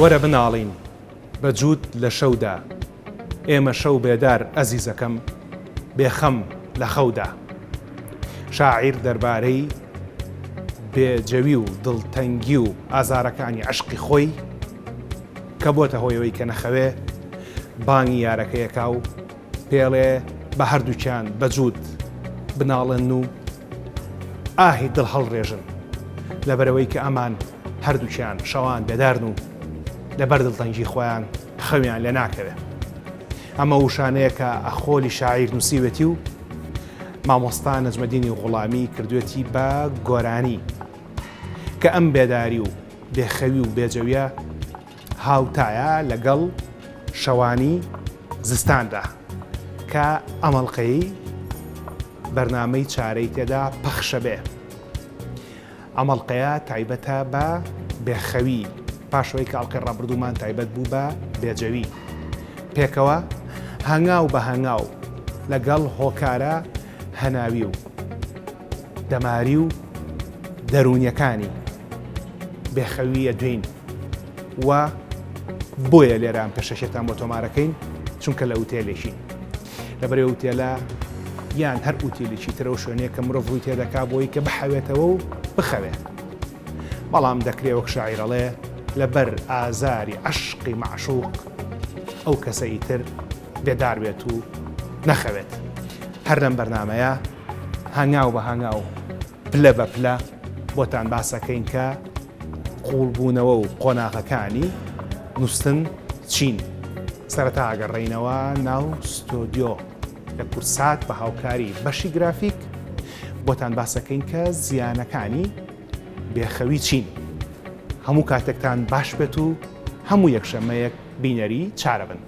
وەرە بناڵین بە جوود لە شەودا، ئێمە شەو بێدار ئەزیزەکەم بێخەم لە خەودا. شاعیر دەربارەی بێجەوی و دڵتەنگی و ئازارەکانی عشقی خۆی کە بۆتە هۆیەوەی کە نەخەوێ بانگی یارەکەیەکا و پێڵێ بە هەردووکیان بە جوود بناڵن و ئاهی دڵ هەڵڕێژن لەبەرەوەی کە ئەمان هەردووکیان شەوان بێدارن و لەبەر دڵتەنگی خۆیان خەویان لێ ناکەوێ. ئەمە وشانەیە کە ئەخۆلی شاعیر نووسیوێتی و مامۆستا نەجمەدینی غوڵامی کردوێتی بە گۆرانی کە ئەم بێداری و بێخەوی و بێجەویە هاوتایە لەگەڵ شەوانی زستاندا کە ئەمەڵقەی بەرنامەی چارەی تێدا پەخشە بێ. ئەمەڵقەیە تایبەتە بە بێخەوی پاشەوەی کە ئەڵقەی ڕابردوومان تایبەت بوو بە بێجەوی. پێکەوە هەنگاو بە هەنگاو لەگەڵ هۆکارە هەناوی و دەماری و دەرونیەکانی بێخەویە دوین و بۆیە لێران پێشەشێتان بۆ تۆمارەکەین چونکە لە ئوتێلێکی لەبەرێ ئوتێلە یان هەر ئوتێلێکی ترە و شوێنەیە کە مرۆڤ ڕووی تێدەکا بۆی کە بحەوێتەوە و بخەوێ. بەڵام دەکرێ وەک شاعیرەڵێ لەبەر ئازاری عشقی معشوق ئەو کەسەی تر بێدار بێت و نەخەوێت. هەر لەم بەرنامەیە هەنگاو بە هەنگاو پلە بە پلە بۆتان باسەکەین کە قوڵبوونەوە و قۆناغەکانی نووسن چین. سەرەتا ئەگەڕێینەوە ناو ستۆدیۆ لە کورسات بە هاوکاری بەشی گرافیک بۆتان باسەکەین کە زیانەکانی بێخەوی چین. هەموو کاتێکتان باش بێت و هەموو یەکشەمەیەک بینەری چارە بن.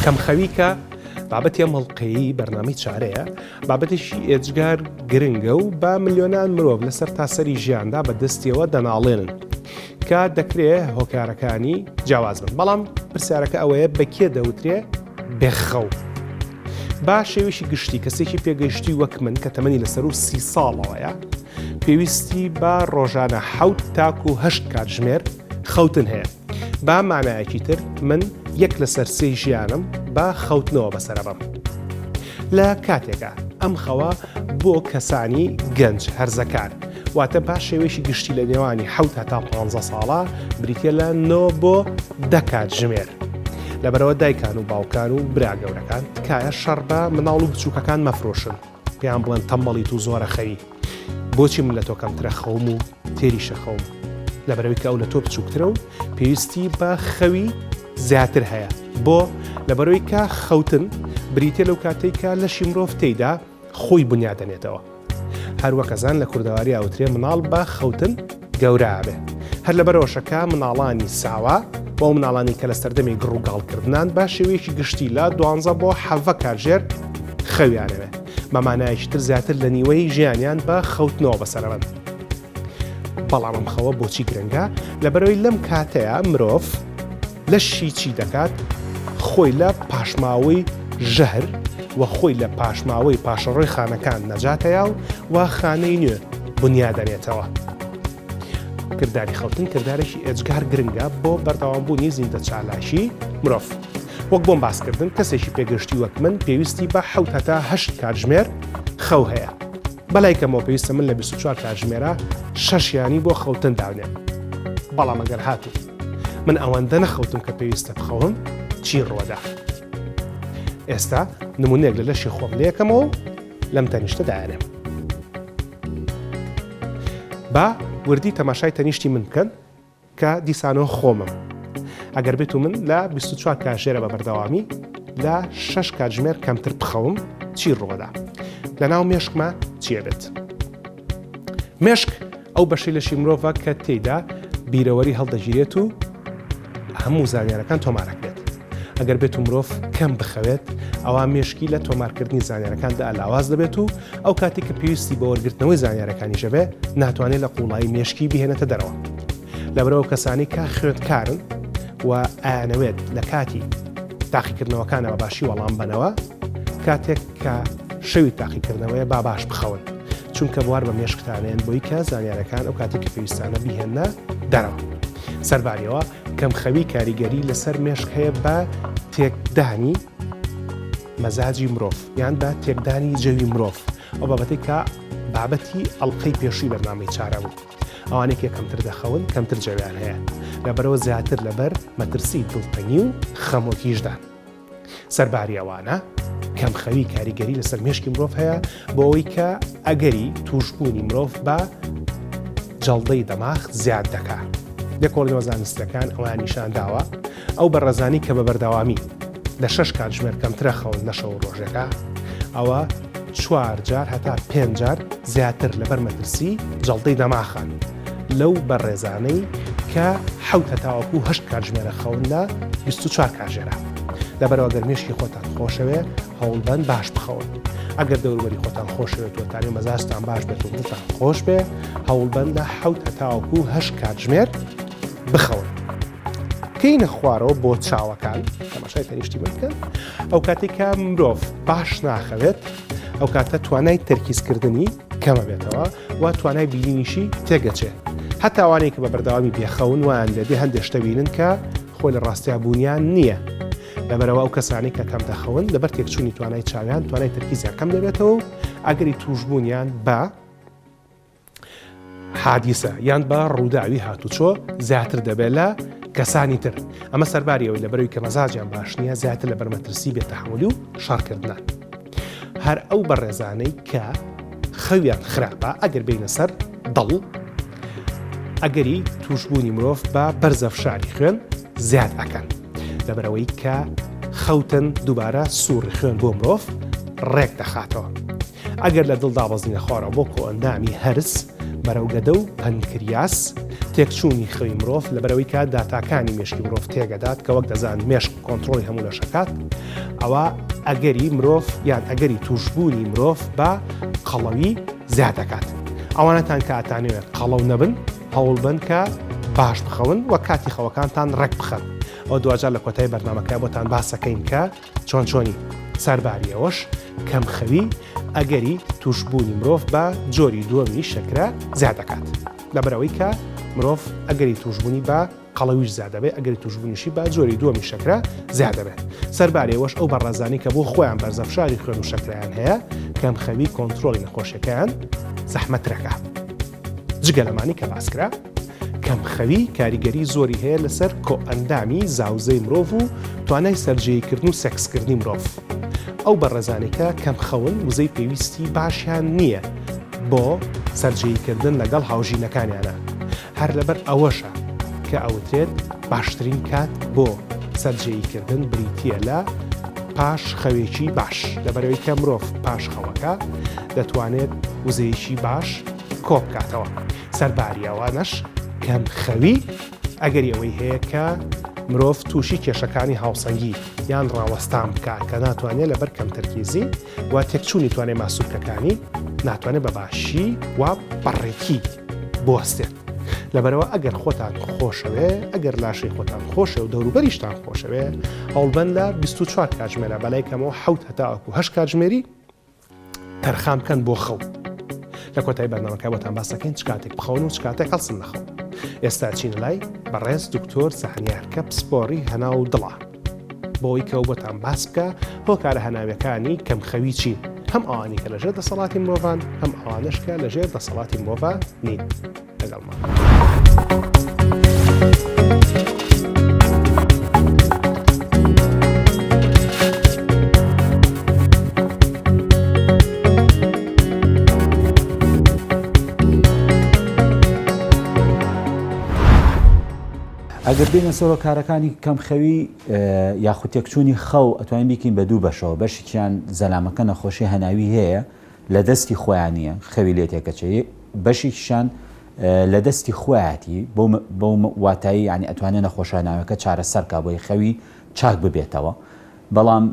کەمخەویکە بابەتی ئەم هەڵقەیەی بەرنامەی چارەیە بابەتێکی ئێجگار گرنگە و با ملیۆنان مرۆڤ لەسەر تاسەری ژیاندا بەدەستیەوە دەناڵێنن کە دەکرێت هۆکارەکانی جیاواز بن. بەڵام پرسیارەکە ئەوەیە بەکێ دەوترێ بێخەو. با شێوێکی گشتی کەسێکی پێگەشتی وەک من کە تەمەنی لەسەر و 30 ساڵەوەیە پێویستی بە ڕۆژانە 7 تاکو 8 کاتژمێر خەوتن هەیە. با مانایەکی تر من 1 لەسەر 3 ژیانم با خەوتنەوە بەسەرەبەم. لە کاتێکە ئەم خەوە بۆ کەسانی گەنج هەرزەکان واتە با شێوێکی گشتی لە نێوانی 7 تا 15 ساڵە بریتە لە 9 بۆ 10 کاتژمێر. لەبەرەوە دایکان و باوکان و براگەورەکان تکایە شەڕ بە مناڵ و بچووکەکان مەفرۆشن پێیان بڵێن تەمبەڵیت و زۆرە خەوی. بۆچی من لە تۆ کەمترە خەوم و تێریشە خەوم؟ لەبەرەوەی کە ئەو لە تۆ بچووکترە و پێویستی بە خەوی زیاتر هەیە. بۆ لەبەرەوەی کە خەوتن بریتە لەو کاتێککە لەشی مرۆڤ تێیدا خۆی بنیادەنێتەوە. هەروەکەزان لە کوردەواری ئەوترێ مناڵ بە خەوتن گەورابێ. هەر لەبەرەوەشەکە مناڵانی ساوا بۆ مناڵانی کە لە سەردەمی گڕووگاڵکردنان با شێوەیەکی گشتی لە 12 بۆ 7 کاتژێر خەویانەوێ. بەمانایەکی تر زیاتر لە نیوەی ژیانیان بە خەوتنەوە بەسەرەبەن. بەڵام ئەم خەوە بۆچی گرنگە؟ لەبەرەوەی لەم کاتەیە مرۆڤ لەشی چی دەکات؟ خۆی لە پاشماوەی ژەهر و خۆی لە پاشماوەی پاشەڕۆی خانەکان نەجاتەیە و خانەی نوێ بنیادەنێتەوە. کردداری خەوتن کردارێکی ئێجگار گرنگە بۆ بەردەوامبوونی زیندە چالاشی مرۆڤ. وەک بۆم باسکردن کەسێکی پێگەشتی وەک من پێویستی بە 7 تا 8 کاتژمێر خەو هەیە. بەلایکەمەوە پێویستە من لە 24 کاتژمێرە 6یانی بۆ خەوتن داونێم. بەڵام ئەگەر هاتوو من ئەوەندە نەخەوتم کە پێویستە بخەوم چی ڕۆدا؟ ئێستا نمونەیەک لە لەشی خۆم لەیەکەمەوە لەم تەنیشتە دایانێم. با وردی تەماشای تەنیشتی من بکەن کە دیسانەوە خۆمم. ئەگەر بێت و من لە 24 کاتژمێرە بە بەردەوامی لە 6 کاتژمێر کەمتر بخەوم چی ڕۆدا؟ لە ناو مێشکمە چیە بێت؟ مێشک ئەو بەشەی لەشی مرۆڤە کە تێیدا بیرەوەری هەڵدەگیرێت و هەموو زانیارەکان تۆمارەک بێت. ئەگەر بێت و مرۆڤ کەم بخەوێت ئەوە مێشکی لە تۆمارکردنی زانیارەکاندا ئەلاواز دەبێت و ئەو کاتی کە پێویستی بە وەرگرتنەوەی زانیارەکانی ژەبێ ناتوانێت لە قوڵایی مێشکی بهێنێتە دەرەوە. لەبەرەوە کەسانی کە خوێندکارن و ئایانەوێت لە کاتی تاقیکردنەوەکانە بە باشی وەڵام بنەوە کاتێک کە شەوی تاقیکردنەوەیە با باش بخەون چونکە بوار بە مێشکتانێن بۆی کە زانیارەکان ئەو کاتێک کە پێویستانە بیهێنە دەرەوە. سەرباریەوە کەمخەوی کاریگەری لەسەر مێشک هەیە بە تێکدانی مەزاجی مرۆڤ یان بە تێکدانی جەوی مرۆڤ ئەو بابەتی کە بابەتی ئەڵقەی پێشووی بەرنامەی چارە بوو. ئەوانێک کەمتر دەخەون کەمتر جەویان هەیە لەبەرەوە زیاتر لەبەر مەترسی دڵتەنی و خەمۆکیشدا. سەرباری ئەوانە کەمخەوی کاریگەری لەسەر مێشکی مرۆڤ هەیە بۆ ئەوەی کە ئەگەری توشبوونی مرۆڤ بە جەڵدەی دەماغ زیاد دەکات. لێکۆڵینەوە زانستیەکان ئەوان نیشان داوە ئەو بەڕێزانی کە بە بەردەوامی لە 6 کاتژمێر کەمترە خەون لە شەو ڕۆژێکە ئەوە 4 جار هەتا 5 جار زیاتر لەبەر مەترسی جەڵدەی دەماخان لەو بەڕێزانەی کە 7 هەتاوەکو 8 کاتژمێرە خەون لە 24 کاتژێرە. لەبەرەوە گەر مێشکی خۆتان خۆشەوێ هەوڵبەن باش بخەون. ئەگەر دەوروبەری خۆتان خۆشەوێت وەتانی مەزاجتان باش بێت و دڵتان خۆش بێ هەوڵبەن لە 7 هەتاوەکو 8 کاتژمێر بخەون. کەینە خوارەوە بۆ چاوەکان تەماشای تەنیشتی بکەن ئەو کاتێک کە مرۆڤ باش ناخەوێت ئەو کاتە توانای تەرکیزکردنی کەمە بێتەوە و توانای بینینیشی تێگەچێت. هەتا ئەوانەی کە بە بەردەوامی بێخەون ویان لێدێ هەندێک شتە بینن کە خۆی لە ڕاستیا بوونیان نییە. لەبەرەوە ئەو کەسانی کە کەم دەخەون لەبەر تێکچوونی توانای چاویان توانای تەرکیزیان کەم دەبێتەوە و ئەگەری توشبوونیان بە حادیسە یان بە ڕووداوی هاتوچۆ زیاتر دەبێت لە کەسانی تر. ئەمە سەرباریەوەی لەبەرەوەی کە مەزاجیان باش نییە زیاتر لەبەر مەترسی بێتەحملی و شەڕکردنان. هەر ئەو بەڕێزانەی کە خەویان خراپە ئەگەر بینە سەر دڵ ئەگەری توشبوونی مرۆڤ بە بەرزەفشاری خوێن زیاد ئەکەن لەبەرەوەی کە خەوتن دووبارە سووڕی خوێن بۆ مرۆڤ ڕێک دەخاتەوە. ئەگەر لە دڵ دابەزینە خوارەوە بۆ کۆئەندامی هەرس بەرەوگەدە و پەنکریاس تێکچوونی خەوی مرۆڤ لەبەرەوەی کە داتاکانی مێشکی مرۆڤ تێگەدات کە وەک دەزان مێشک کۆنتڕۆلی هەموو لەشەکات ئەوە ئەگەری مرۆڤ یان ئەگەری توشبوونی مرۆڤ بە قەڵەوی زیاد دەکات. ئەوانەتان کە ئاتانەوێت قەڵەو نەبن هەوڵبن کە باش بخەون و کاتی خەوەکانتان ڕێک بخەن. ئەو دوجار لە کۆتایی بەرنامەکە بۆتان باسەکەین کە چۆن چۆنی سەرباریەوەش کەمخەوی ئەگەری توشبوونی مرۆڤ بە جۆری دووەمی شەکرە زیاد دەکات. لەبەرەوەی کە مرۆڤ ئەگەری توشبوونی بە قەڵەویش زیاد دەبێت ئەگەری توشبوونیشی بە جۆری دووەمی شەکرە زیاد دەبێت. سەرباریەوەش ئەو بەڕێزانی کە بۆ خۆیان بەرزەفشاری خوێن و شەکرەیان هەیە کەمخەوی کۆنتڕۆلی نەخۆشیەکەیان زەحمەترەکە. جگە لەمانی کە باسکرا کەمخەوی کاریگەری زۆری هەیە لەسەر کۆئەندامی زاوزەی مرۆڤ و توانای سەررجەییکردن و سەکسکردنی مرۆڤ. ئەو بەڕێزانێکە کەمخەون وزەی پێویستی باشیان نییە بۆ سەررجەییکردن لەگەڵ هاوژینەکانیانە. هەر لەبەر ئەوەشە کە ئەوترێت باشترین کات بۆ سەررجەییکردن بریتیە لە پاش خەوێکی باش لەبەرەوەی کە مرۆڤ پاش خەوەکە دەتوانێت وزەیەکی باش کۆ بکاتەوە. سەرباریەوانەش کەمخەوی ئەگەری ئەوەی هەیە کە مرۆڤ تووشی کێشەکانی هاوسەنگی یان ڕاوەستان بکات کە ناتوانێت لەبەر کەم تەرکیزی و تێکچوونی توانای ماسوولکەکانی ناتوانێت بە باشی و بەڕێکی بوەستێت. لەبەرەوە ئەگەر خۆتان خۆشەوێ ئەگەر لاشەی خۆتان خۆشە و دەوروبەریشتان خۆشەوێ هەوڵبەن لە 24 کاتژمێرە بەلای کەمەوە 7 هەتاوەکو 8 کاتژمێری تەرخان بکەن بۆ خەو. لە کۆتایی بەرنامەکە بۆتان باسەکەین چ کاتێک بخەون و چ کاتێک هەڵسن نەخەون. ئێستا چینە لای بەڕێز دکتۆر سەحنیارکە پسپۆڕی هەنا و دڵە بۆی کە بۆتان باس بکە هۆکارە هەناویەکانی کەمخەوی چین هەم ئەوانی کە لەژێر دەسەڵاتی مرۆڤان هەم ئەوانش کە لەژێر دەسەڵاتی مرۆڤ نین. لەگەڵمان. ئەگەر بینە سەرۆ کارەکانی کەمخەوی یاخود تێکچوونی خەو ئەتوانین بیکەین بە دوو بەشەوە بەشێکیان زەلامەکە نەخۆشی هەناوی هەیە لە دەستی خۆیانە خەوی لێ تێکەچێت بەشێکیشان لە دەستی خۆیاتی بۆ واتایی ینی ئەتوانێت نەخۆشە هەناوەکە چارەسەرکە بۆی خەوی چاک ببێتەوە بەڵام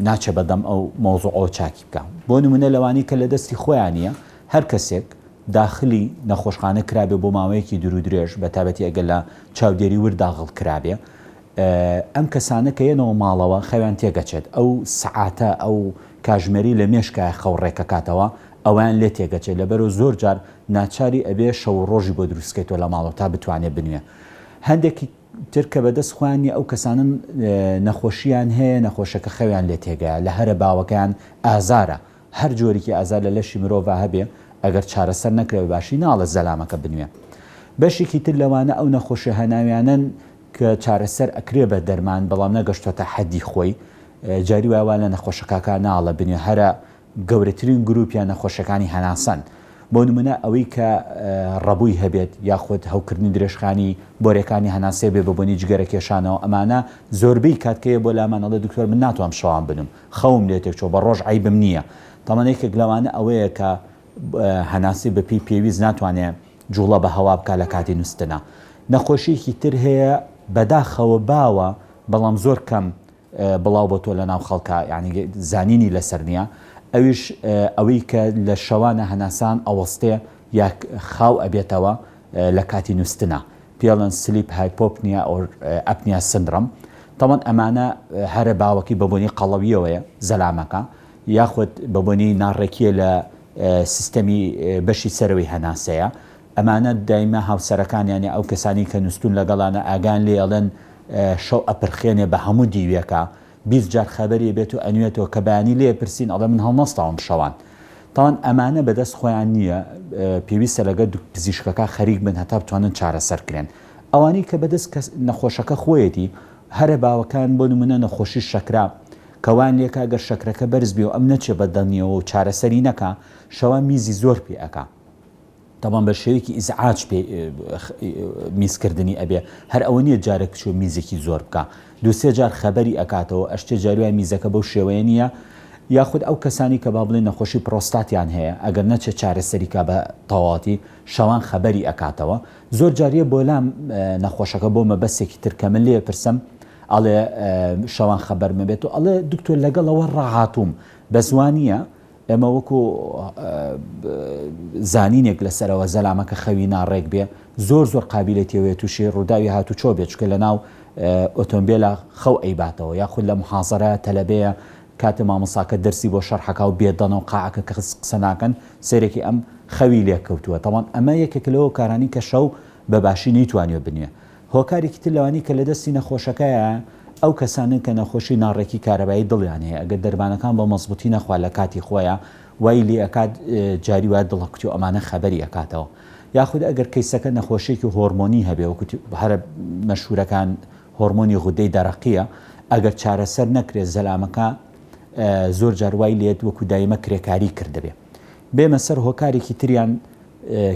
ناچە بەدەم ئەو مۆزوع ئەو چاکی بکە. بۆ نمونە لەوانی کە لە دەستی خۆیانە هەر کەسێک داخلی نەخۆشخانە کرابێ بۆ ماوەیەکی دوور و درێژ بە تایبەتی ئەگەر لە چاودێری ورداغڵ کرابێ ئەم کەسانە کە یەنەوە ماڵەوە خەویان تێگەچێت ئەو سعاتە ئەو کاژمێری لە مێشکای خەوڕێکە کاتەوە ئەویان لێ تێگەچێت لەبەرەوە زۆر جار ناچاری ئەبێ شەو ڕۆژی بۆ دروستکەیتەوە لە ماڵەوە تا بتوانێت بنوێ هەندێکی ترکە بەدەست خوانی ئەو کەسانن نەخۆشییان هەیە نەخۆشەکە خەویان لێ تێگەیە لە هەرە باوەکەیان ئازارە هەر جۆرێکی ئازار لە لەشی مرۆڤ هەبێ ئەگەر چارەسەر نەکرێ باشی ناڵە زەلامەکە بنوێ بەشێکی تر لەوانە ئەو نەخۆشی هەناویانن کە چارەسەر ئەکرێ بە دەرمان بەڵام نەگەشتۆتە حەدی خۆی جاری وایە لە نەخۆشەکە ناڵە بنوێ هەرە گەورەترین گروپیان نەخۆشەکانی هەناسەن بۆ نمونە ئەوەی کە ڕەبووی هەبێت یاخود هەوکردنی درێژخانی بۆرەکانی هەناسێ بێ بەبوونی جگەرە کێشانەوە ئەمانە زۆربەی کاتکەیە بۆ لامانەڵە دکتۆر من ناتوانم شەوان بنم خەوم لێتێک چۆ بە ڕۆژ عیبم نییە تەمەنێکێک لەوانە ئەوەیە کە هەناسی بەپی پێویست ناتوانێت جوڵە بە هەوا بکە لە کاتی نووسنە نەخۆشیەکی تر هەیە بەداخەوە باوە بەڵام زۆر کەم بڵاو بۆ تۆ لە ناو خەڵکە یعنی زانینی لەسەر نییە ئەویش ئەوەی کە لە شەوانە هەناسان ئەوەستێ یا خاو ئەبێتەوە لە کاتی نووسنە پێڵەن سلیپ هایپۆپنیا ئەپنیا سندرم تەمەن ئەمانە هەرە باوەکی بەبوونی قەڵەویەوەیە زەلامەکە یاخود بەبوونی ناڕێکیە لە سیستەمی بەشی سەرەوەی هەناسەیە ئەمانە دایمە هاوسەرەکانیانە ئەو کەسانی کە نووسون لەگەڵانە ئاگان لێ ئەڵێن شەو ئەپرخێنێ بە هەموو دیوێکە 20 جار خەبەری بێت و ئەنوێتەوە کە بەیانی لێ پرسین ئەڵێ من هەڵمەستاوم شەوان تاوان ئەمانە بەدەست خۆیان نییە پێویستە لەگە پزیشکەکە خەریک بن هەتا بتوانن چارەسەرکرێن ئەوانی کە بەدەست نەخۆشەکە خۆیەتی هەرە باوەکان بۆ نمونە نەخۆشی شەکرا کەوان لێکە گەر شەکرەکە بەرز بێ و ئەم نەچێ بەدەنیەوە و چارەسەری نەکە شەوە میزی زۆر پێ ئەکا تەمان بە شێوەیەکی ئیزعاج میزکردنی ئەبێ هەر ئەوە نییە جارێک چۆ میزێکی زۆر بکە دوسێ جار خەبەری ئەکاتەوە ئەشتێ جاروای میزەکە بەو شێوەیە نییە یاخود ئەو کەسانی کە با بڵێن نەخۆشی پرۆستاتیان هەیە ئەگەر نەچێت چارەسەریکە بە تەواتی شەوان خەبەری ئەکاتەوە زۆر جاریە بۆ لام نەخۆشەکە بۆ مەبەستێکی ترکە من لێ پرسم ئەڵێ شەوان خەبەر مەبێت و ئەڵێ دکتۆر لەگەڵەوە ڕاهاتووم بە زوانیە ئێمە وەکو زانینێک لەسەرەوە زەلامەکە خەوی ناڕێک بێ زۆر قابلێتیەوەیە تووشی ڕووداوی هاتو چۆ بێت چکە لە ناو ئۆتۆمبیلە خەو ئەیباتەوە یاخود لە محازەرە تەلەبەیە کاتە مامۆساکە دەرسی بۆ شەرحەکە و بێدەنەوە قاعەکە کە قسە ناکەن سێرێکی ئەم خەوی لێ کەوتووە تەمان ئەمە یەکێک لەوە کارانی کە شەو بەباشی نەیتوانێت بنوێ هۆکارێکی تر لەوانی کە لە دەستی نەخۆشەکەیە ئەو کەسانن کە نەخۆشی ناڕێکی کارەبایی دڵیان هەیە ئەگەر دەرمانەکان بە مەزبوطی نەخوا لە کاتی خۆیە وای لێ ئەکات جاری وایە دڵەکوتی و ئەمانە خەبەری ئەکاتەوە یاخود ئەگەر کەیسەکە نەخۆشیێکی هۆرمۆنی هەبێ وەکوتی هەرە مەشهورەکان هۆرمۆنی غودەی دەرەقیە ئەگەر چارەسەر نەکرێت زەلامەکە زۆر جار وای لێت وەکو دایمە کرێکاری کردبێ بێمە سەر هۆکارێکی تریان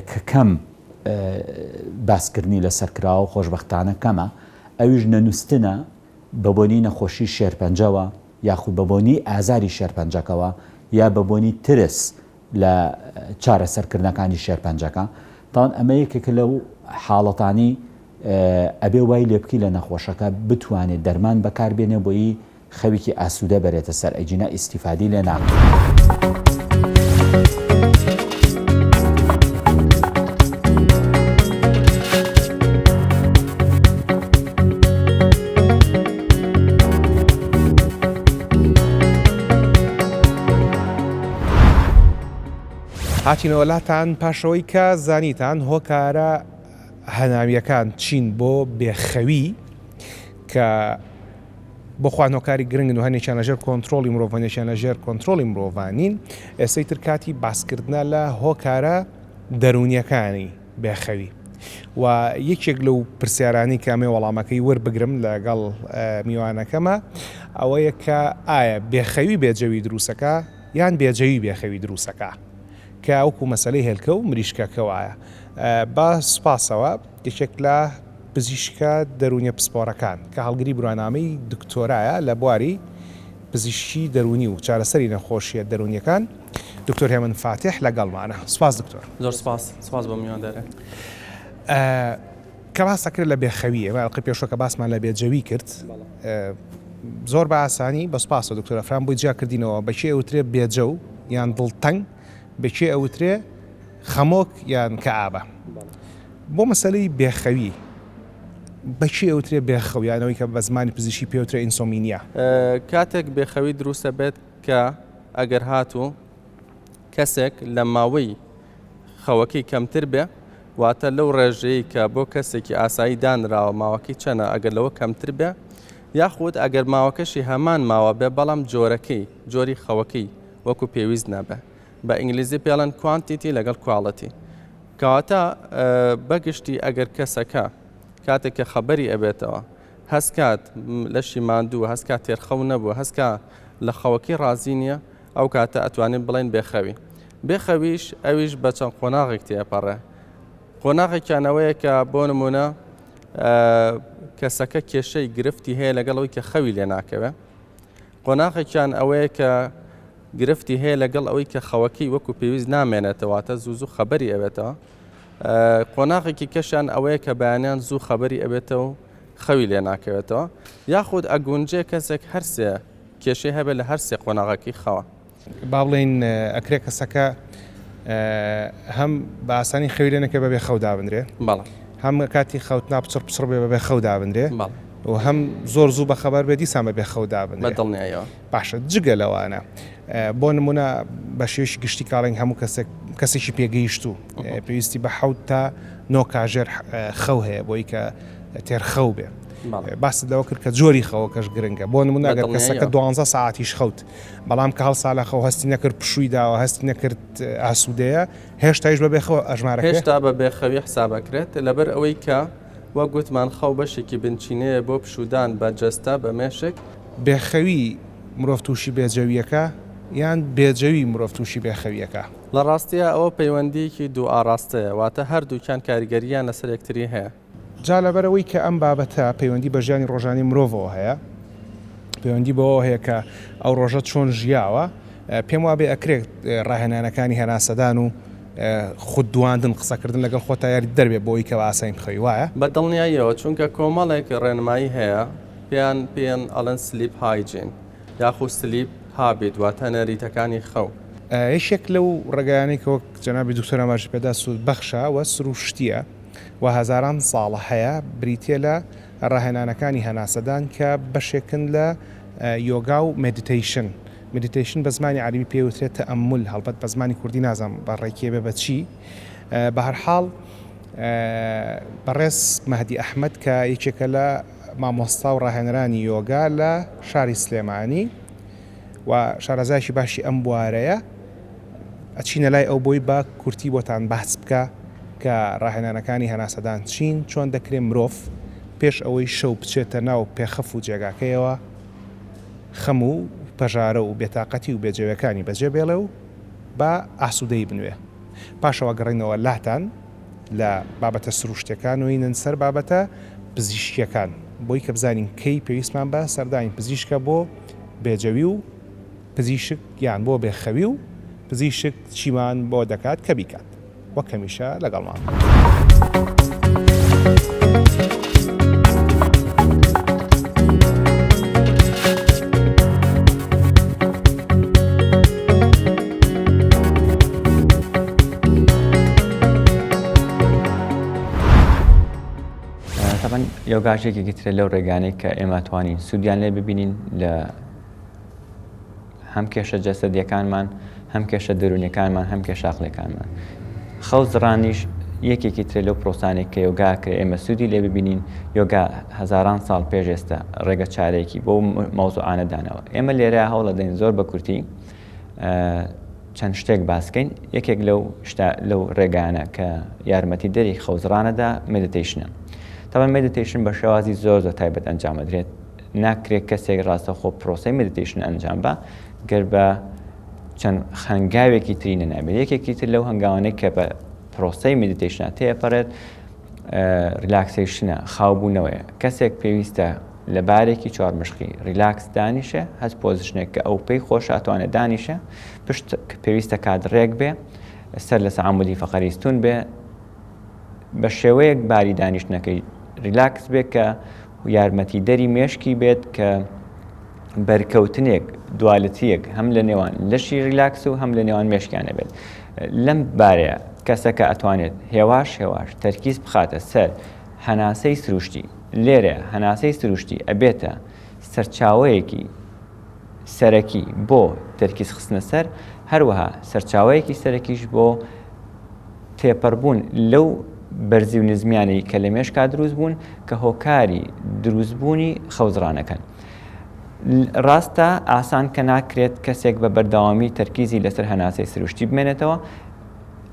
کە کەم باسکردنی لەسەرکراوە خۆشبەختانە کەمە ئەویش نەنووسنە بەبوونی نەخۆشی شێرپەنجەوە یاخود بەبوونی ئازاری شێرپەنجەکەوە یا بەبوونی ترس لە چارەسەرکردنەکانی شێرپەنجەکە تاوان ئەمە یەکێک لەو حاڵەتانی ئەبێ وای لێ بکەی لە نەخۆشەکە بتوانێت دەرمان بەکاربێنێ بۆی خەوێکی ئاسوودە بەرێتە سەر ئەیجینە ئیسیفادی لێ ناکات. هاتینەوەلاتان پاشەوەی کە زانیتان هۆکارە هەناویەکان چین بۆ بێخەوی کە بۆ خوانۆکاری گرنگن و هەنێکیان لەژێر کۆنتترۆلی مرۆڤانێکیان لەژێر کۆنتترۆلی مرۆڤانین ئێستەی تر کاتی باسکردنە لە هۆکارە دەرونیەکانی بێخەوی و یەکێک لەو پرسیارانی کامێ وەڵامەکەی وەربگرم لەگەڵ میوانەکەمە ئەوەیە کە ئایا بێخەوی بێجەوی دروستەکە یان بێجەوی بێخەوی دروستەکە کە ئەوکو مەسەلەی هێلکە و مریشکەکەوایە با سپاسەوە یەکێک لە پزیشکە دەرونیە پسپۆرەکان کە هەڵگری بڕوانامەی دکتۆرایە لە بواری پزیشکی دەرونی و چارەسەری نەخۆشیە دەرونیەکان دکتۆر هێمن فاتح لەگەڵمانە. سپاس دکتۆر. زۆر سپاس بۆ میواندارە. کە باس دەکرێت لە بێخەویە ئەڵقی پێشوە کە باسمان لە بێجەوی کرد زۆر بە ئاسانی بە سپاسە دکتۆرە فران بۆی جیا کردینەوە بەچێ ئەوترێ بێجە و یان دڵتەنگ بەچێ ئەوترێ خەمۆک یان کە ئابە بۆ مەسەلەی بێخەوی بەچی ئەوترێ بێخەویانەوەی کە بە زمانی پزیشکی پێوترێ ئینسۆمینیا کاتێک بێخەوی دروستە بێت کە ئەگەر هاتوو کەسێک لە ماوەی خەوەکەی کەمتر بێ واتە لەو ڕێژەیە کە بۆ کەسێکی ئاسایی دانراوە ماوەکەی چەنە ئەگەر لەوە کەمتر بێ یاخود ئەگەر ماوەکەشی هەمان ماوە بێ بەڵام جۆری خەوەکەی وەکو پێویست نەبێ بە ئینگلیزی پێڵەن کوانتیتی لەگەڵ کوواڵەتی کەواتە بەگشتی ئەگەر کەسەکە کاتێک کە خەبەری ئەبێتەوە هەستکات لەشی ماندوو هەستکات تێرخەو نەبوو هەستکا لە خەوەکی ڕازی نییە ئەو کاتە ئەتوانین بڵێن بێخەوی بێخەویش ئەویش بە چەند قۆناغێک تێپەڕێ قۆناغێکیانەوەیە کە بۆ نمونە کەسەکە کێشەی گرفتی هەیە لەگەڵەوەی کە خەوی لێ ناکەوێ قۆناغێکیان ئەوەیە کە گرفتی هەیە لەگەڵ ئەوەی کە خەوەکەی وەکو پێویست نامێنێتەوەتە زوو خەبەری ئەوێتەوە قۆناغێکی کەشیان ئەوەیە کە بەیانیان زوو خەبەری ئەبێتەوە خەوی لێ ناکەوێتەوە یاخود ئەگونجێ کەسێک هەرسێ کێشەی هەبێت لە هەرسێ قۆناغەکەی خەوە با بڵێن ئەکرێ کەسەکە هەم بە ئاسانی خەوی لێ نەکە بەبێ خەو دابنرێ بەڵێ هەم کاتی خەوتنا پچڕ بێ بەبێ خەو دابنرێ بەڵێ و هەم زۆر زوو بە خەبەر بێ دیسان بەبێ خەو دابنرێ بەدڵنیایەوە باشە جگە لەوانە بۆ نمونە بە شێوشی گشتی کاڵنگ هەموو کەسێکی پێگەیشت و پێویستی بە 7 تا 9 کاژێر خەو هەیە بۆی کە تێرخەو بێ باست لەوە کرد کە جۆری خەوەکەش گرنگە بۆ نمونە ئەگەر کەسەکە 12 ساعتیش خەوت بەڵام کە هەڵ ساڵە خەو هەستی نەکرد پشووی داوە هەستی نەکرد ئاسوودەیە هێشتایش بەبێ خەو ئەژمارە هێشتا بە بێخەوی حسابەکرێت لەبەر ئەوەی کە وە گوتمان خەو بەشێکی بنچینەیە بۆ پشودان بە جەستا بە مێشک بێخەوی مرۆڤ تووشی بێجەویەکە یان بێجەوی مرۆڤ تووشی بێخەویەکە لە ڕاستیە ئەوە پەیوەندیەکی دوو ئاراستەیە واتە هەردووکیان کاریگەریان لەسەر یەکتری هەیە جا لەبەرەوەی کە ئەم بابەتە پەیوەندی بە ژیانی ڕۆژانی مرۆڤەوە هەیە پەیوەندی بەوە هەیە کە ئەو ڕۆژە چۆن ژیاوە پێم وابێ ئەکرێت ڕاهێنانەکانی هەناسەدان و خوددواندن قسەکردن لەگەڵ خۆتا یاری دەربێت بۆی کە ئاسایم خەوی وایە بەدڵنیاییەوە چونکە کۆمەڵێک ڕێنمایی هەیە پێیان ئەڵەن سلیپ هایجین یاخود سلیپ هابیت واتە نەریتەکانی خەو یەکێک لەو ڕێگەیانەی کە وەک جەنابی دکتۆر ئەماژ پێدا سوود بەخشە وە سروشتیە و هەزاران ساڵە هەیە بریتە لە ڕاهێنانەکانی هەناسەدان کە بەشێکن لە یۆگا و مدیتیشن بە زمانی عەربی پێوترێت تەئەممول هەڵبەت بە زمانی کوردی نازانم بەڕێکێ بێ بەچی بە هەرحاڵ بەڕێز مەهدی ئەحمەد کە یەکێکە لە مامۆستا و ڕاهێنەرانی یۆگا لە شاری سلێمانی و شارەزایشی باشی ئەم بوارەیە ئەچینە لای ئەو بۆی بە کورتی بۆتان بەحس بکە کە ڕاهێنانەکانی هەناسەدان چین چۆن دەکرێت مرۆڤ پێش ئەوەی شەو بچێتە ناو پێخەف و جێگاکەیەوە خەم و پەژارە و بێتاقەتی و بێجێوەکانی بەجێ بێڵێ و بە ئاسوودەی بنوێ پاشەوە گەڕینەوە لاتان لە بابەتە سروشتەکان و هینن سەر بابەتە پزیشکیەکان بۆی کە بزانین کەی پێویستمان بە سەردانی پزیشکە بۆ بێجەوی و پزیشک یان بۆ بێخەوی و پزیشک چیمان بۆ دەکات کە بیکات وەک هەمیشە لەگەڵمان. طبعا یۆگاشێکی ترە لەو ڕێگانەی کە ئێمە توانین سوودیان لێ ببینین لە هەم کێشە جەسەدیەکانمان هەم کێشە دەرونیەکانمان هەم کێشە عەقڵیەکانمان. خەوزڕانیش یەکێکی ترە لەو پرۆسانێک کە یۆگا کە ئێمە سوودی لێ ببینین یۆگا هەزاران ساڵ پێش ئێستا ڕێگە چارەیەکی بۆ مەوزوعانە دانەوە. ئێمە لێرە هەوڵ دەدەین زۆر بە کورتی چەند شتێک باسکەین. یەکێک لەو ڕێگانە کە یارمەتی دەری خەوزڕانەدا مدیتیشنە. طبعا مدیتیشن بە شێوازی زۆر تایبەت ئەنجامەدرێت. ناکرێت کەسێک ڕاستەخۆ پرۆسەی مدیتیشن ئەنجام بە گەر بە چەند هەنگاوێکی تری نەنابێت. یەکێکی تر لەو هەنگاوانەی کە بە پرۆسەی مدیتیشنە تێپەڕێت ریلاکسیشنە خاوبوونەوەیە. کەسێک پێویستە لە بارێکی چوارمشقی ریلاکس دانیشە هەست پۆزیشنێک کە ئەو پێی خۆش ئەتوانێت دانیشە پشت پێویستە کاتڕێک بێ سەر لە سەعامودی فەقەریستون بێ بە شێوەیەک باری دانیشتنەکەی ریلاکس بێت کە یارمەتی دەری مێشکی بێت کە بەرکەوتنێک دوالەتیەک هەم لە نێوان لەشی ریلاکس و هەم لە نێوان مێشکیانە بێت. لەم بارەیە کەسەکە ئەتوانێت هێواش تەرکیز بخاتە سەر هەناسەی سروشتی. لێرە هەناسەی سروشتی ئەبێتە سەرچاوەیەکی سەرەکی بۆ تەرکیز خستنە سەر، هەروەها سەرچاوەیەکی سەرەکیش بۆ تێپەڕبوون لەو بەرزی و نزمیانەی کە لە مێشکا دروست بوون کە هۆکاری دروستبوونی خەوزڕانەکەن. ڕاستە ئاسان کە ناکرێت کەسێک بە بەردەوامی تەرکیزی لەسەر هەناسەی سروشتی بمێنێتەوە،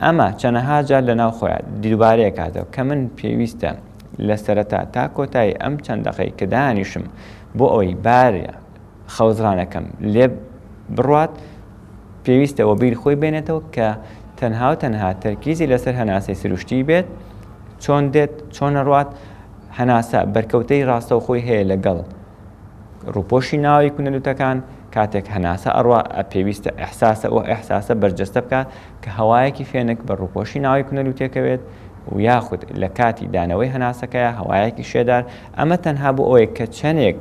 ئەمە چەنەها جار لەناو خۆیان دووبارەیە کاتەوە کە من پێویستە لە سەرەتا تا کۆتایی ئەم چەند دەقەی کە دانیشم بۆ ئەوەی بارە خەوزڕانەکەم لێ بڕوات، پێویستەوە بیر خۆی بێنێتەوە کە تەنها و تەنها تەرکیزی لەسەر هەناسەی سروشتی بێت، چۆن دێت چۆن ڕوات هەناسە بەرکەوتەی ڕاستە و خۆی هەیە لەگەڵ ڕووپۆشی ناوی کونەلووتەکان. کاتێک هەناسە ئەڕوا پێویستە ئەحساسە ئەو ئەحساسە بەرجەستە بکات کە هەوایەکی فێنک بە ڕووپۆشی ناوی کونەلووتێکەوێت و یاخود لە کاتی دانەوەی هەناسەکەیە هەوایەکی شێدار. ئەمە تەنها بۆ ئەوەیە کە چەندێک